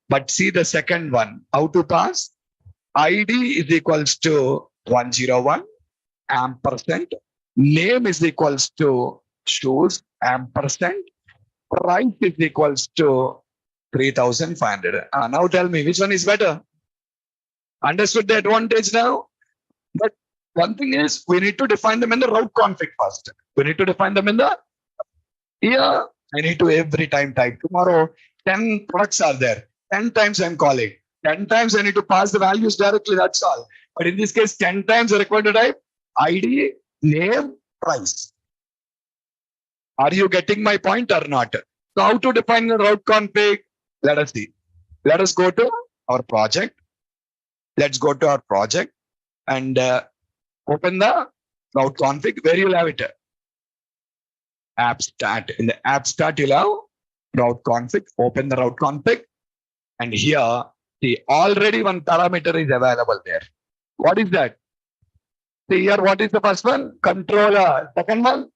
But see the second one, how to pass? ID is equals to 101 ampersand. Name is equals to shoes ampersand. Price is equals to 3,500. Now tell me which one is better. Understood the advantage now? But one thing is we need to define them in the route config first. We need to define them in the here. I need to every time type. Tomorrow 10 products are there. 10 times I'm calling. 10 times I need to pass the values directly. That's all. But in this case, 10 times I require to type ID, name, price. Are you getting my point or not? So how to define the route config? Let us see. Let us go to our project. Let's go to our project and open the route config where you'll have it. App start. In the app start, you'll have route config. Open the route config. And here, see, already one parameter is available there. What is that? See here, what is the first one? Controller. Second one,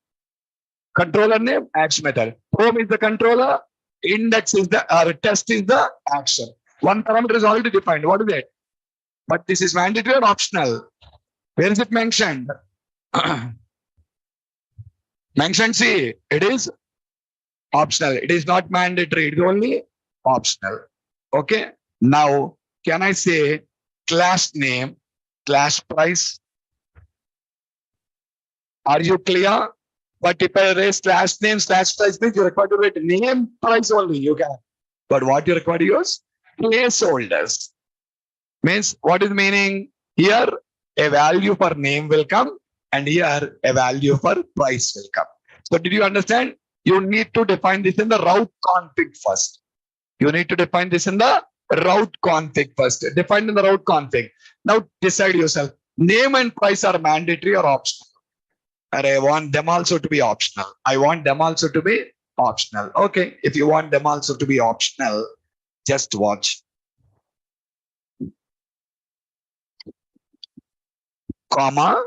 controller name, action method. Home is the controller, index is the, test is the action. One parameter is already defined. What is it? But this is mandatory or optional? Where is it mentioned? Mentioned, see, it is optional. It is not mandatory. It is only optional. Okay. Now, can I say class name, class price? Are you clear? But if I raise class name, slash price means you require to write name price only. You can. But what you require to use? Placeholders. Means what is meaning? Here a value for name will come and here a value for price will come. So did you understand? You need to define this in the route config first. You need to define this in the route config first. Define in the route config. Now decide yourself. Name and price are mandatory or optional. And I want them also to be optional. I want them also to be optional. Okay. If you want them also to be optional, just watch. Comma.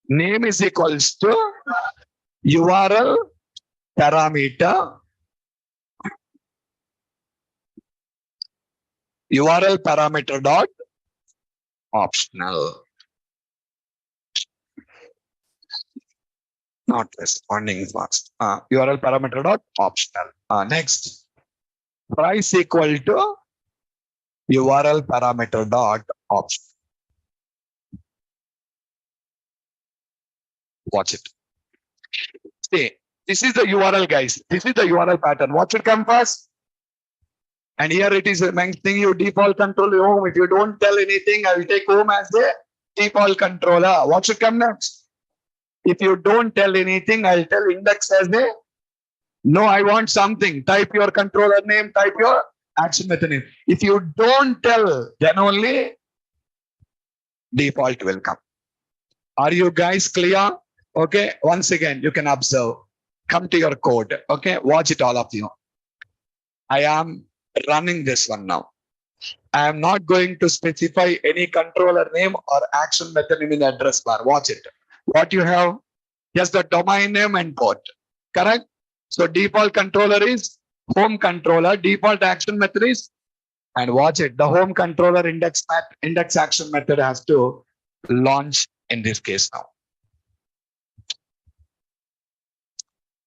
Name is equals to URL parameter. URL parameter dot optional. Not responding fast. URL parameter dot optional. Next, price equal to URL parameter dot optional. Watch it. See, this is the URL, guys. This is the URL pattern. What should come first? And here it is mentioning you default control home. If you don't tell anything, I will take home as the default controller. What should come next? If you don't tell anything, I'll tell index as the no, I want something. Type your controller name, type your action method name. If you don't tell, then only default will come. Are you guys clear? Okay. Once again, you can observe. Come to your code. Okay. Watch it, all of you. I am running this one now. I am not going to specify any controller name or action method name in the address bar. Watch it. What you have? Just the domain name and port. Correct? So default controller is home controller. Default action method is, and watch it. The home controller index action method has to launch in this case now.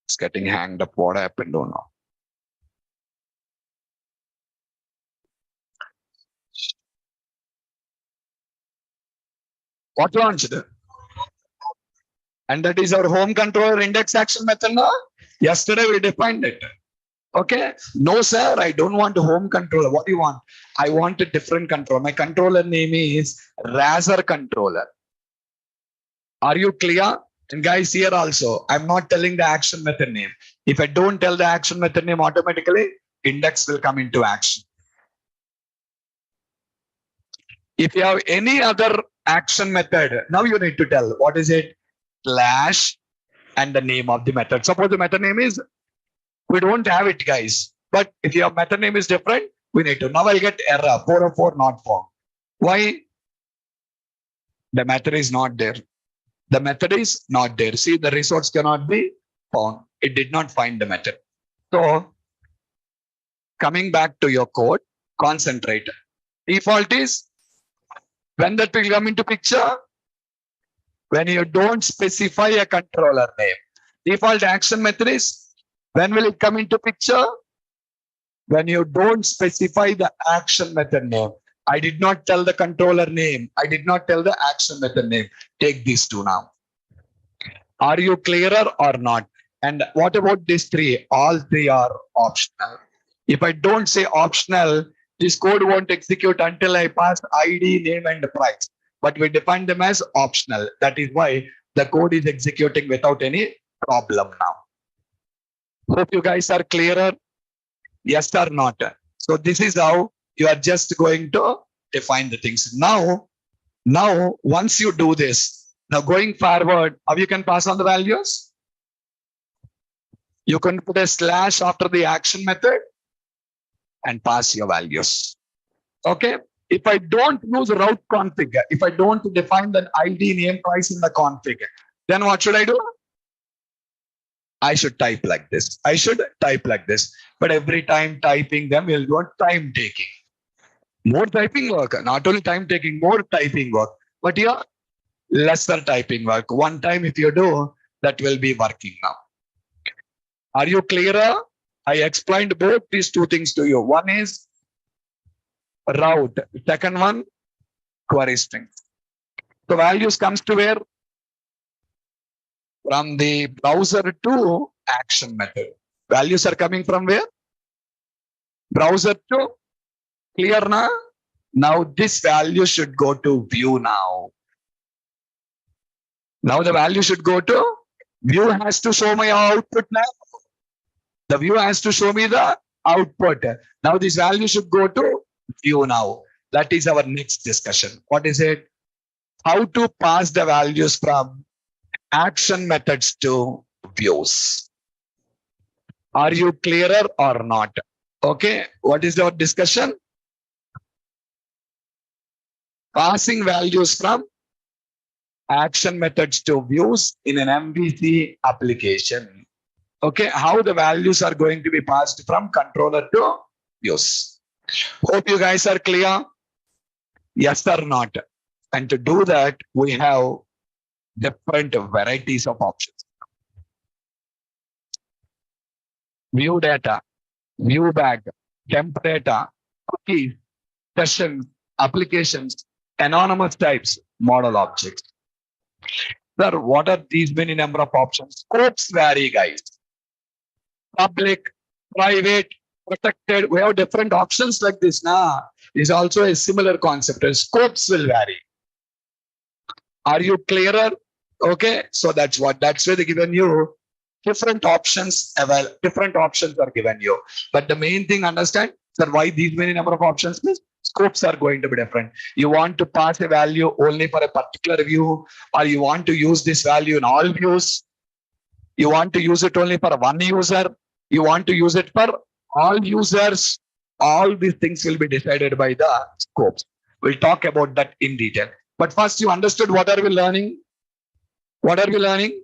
It's getting hanged up. What happened? Don't know. What launched? And that is our home controller index action method now. Yesterday we defined it. Okay. No, sir, I don't want a home controller. What do you want? I want a different controller. My controller name is Razer controller. Are you clear? And guys, here also, I'm not telling the action method name. If I don't tell the action method name, automatically index will come into action. If you have any other action method, now you need to tell what is it? Slash and the name of the method. Suppose the method name is, we don't have it, guys. But if your method name is different, we need to. Now I'll get error 404 not found. Why? The method is not there. The method is not there. See, the resource cannot be found. It did not find the method. So coming back to your code, concentrate. Default is when that will come into picture, when you don't specify a controller name. Default action method is when will it come into picture? When you don't specify the action method name. I did not tell the controller name. I did not tell the action method name. Take these two now. Are you clearer or not? And what about these three? All three are optional. If I don't say optional, this code won't execute until I pass ID, name, and price. But we define them as optional. That is why the code is executing without any problem now. Hope you guys are clearer. Yes or not? So this is how you are just going to define the things. Now, once you do this, now going forward, how you can pass on the values? You can put a slash after the action method and pass your values. Okay. If I don't use route config, if I don't define the ID name twice in the config, then what should I do? I should type like this. I should type like this. But every time typing them will go time taking. More typing work, not only time taking, more typing work. But here, lesser typing work. One time if you do, that will be working now. Are you clearer? I explained both these two things to you. One is route. Second one, query string. The values comes to where? From the browser to action method. Values are coming from where? Browser to clear now. Now this value should go to view now. Now the value should go to view has to show my output now. The view has to show me the output. Now this value should go to view now. That is our next discussion. What is it? How to pass the values from action methods to views. Are you clearer or not? Okay, what is our discussion? Passing values from action methods to views in an MVC application. Okay, how the values are going to be passed from controller to views. Hope you guys are clear. Yes or not? And to do that, we have different varieties of options. View data, view bag, temp data, cookies, sessions, applications, anonymous types, model objects. Sir, what are these many number of options? Scopes vary, guys. Public, private, protected. We have different options like this. Now, is also a similar concept. Scopes will vary. Are you clearer? Okay, so that's where they given you different options. Different options are given you. But the main thing, understand, sir, why these many number of options? Please, scopes are going to be different. You want to pass a value only for a particular view, or you want to use this value in all views. You want to use it only for one user. You want to use it for all users. All these things will be decided by the scopes. We'll talk about that in detail. But first, you understood what are we learning? What are we learning?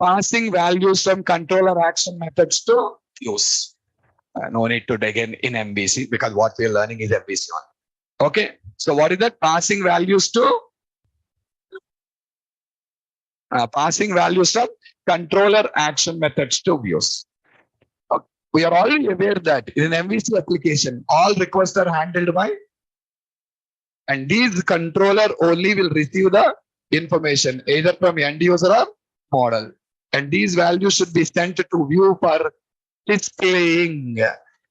Passing values from controller action methods to views. No need to dig in MVC because what we are learning is MVC on. Okay. So what is that? Passing values to passing values from controller action methods to views. We are already aware that in an MVC application, all requests are handled by, and these controller only will receive the information either from end user or model. And these values should be sent to view for displaying.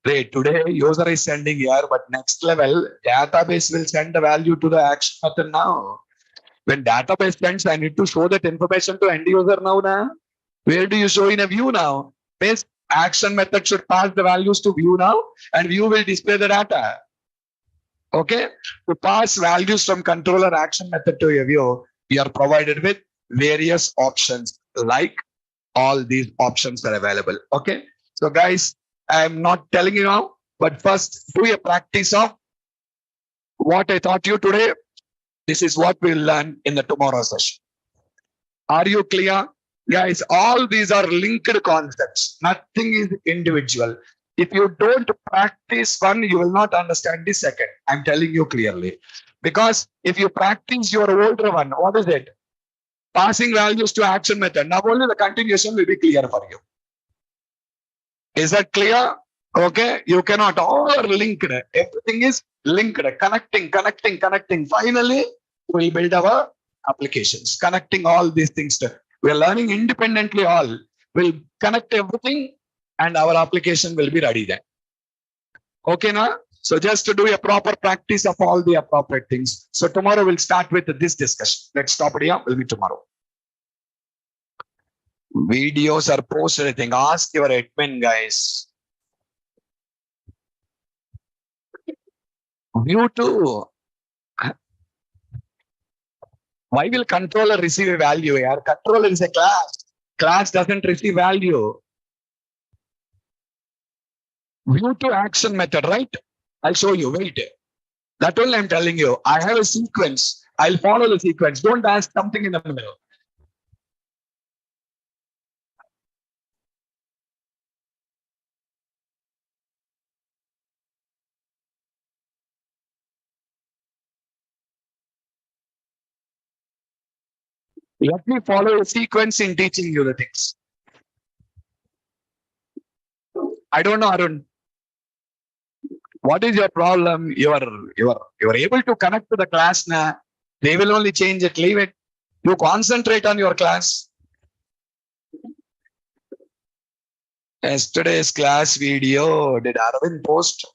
Right, today user is sending here, but next level database will send the value to the action method now. When database sends, I need to show that information to end user now. Where do you show in a view now? Base action method should pass the values to view now, and view will display the data. Okay, to pass values from controller action method to a view, we are provided with various options, like all these options are available. Okay, so guys, I'm not telling you now, but first do a practice of what I taught you today. This is what we'll learn in the tomorrow session. Are you clear? Guys, all these are linked concepts. Nothing is individual. If you don't practice one, you will not understand the second. I'm telling you clearly. Because if you practice your older one, what is it? Passing values to action method. Now only the continuation will be clear for you. Is that clear? Okay. You cannot, all are linked. Everything is linked. Connecting. Finally, we'll build our applications. Connecting all these things. We're learning independently all. We'll connect everything and our application will be ready then. Okay, now? So just to do a proper practice of all the appropriate things. So tomorrow we'll start with this discussion. Let's stop it here. We'll meet tomorrow. Videos are posted. I think ask your admin, guys. View 2. Why will controller receive a value here? Controller is a class. Class doesn't receive value. View to action method, right? I'll show you. Wait. That only I'm telling you. I have a sequence. I'll follow the sequence. Don't ask something in the middle. Let me follow a sequence in teaching you the things. I don't know, Arun. What is your problem? You are able to connect to the class now. They will only change it. Leave it. You concentrate on your class. Yesterday's class video, did Arvind post?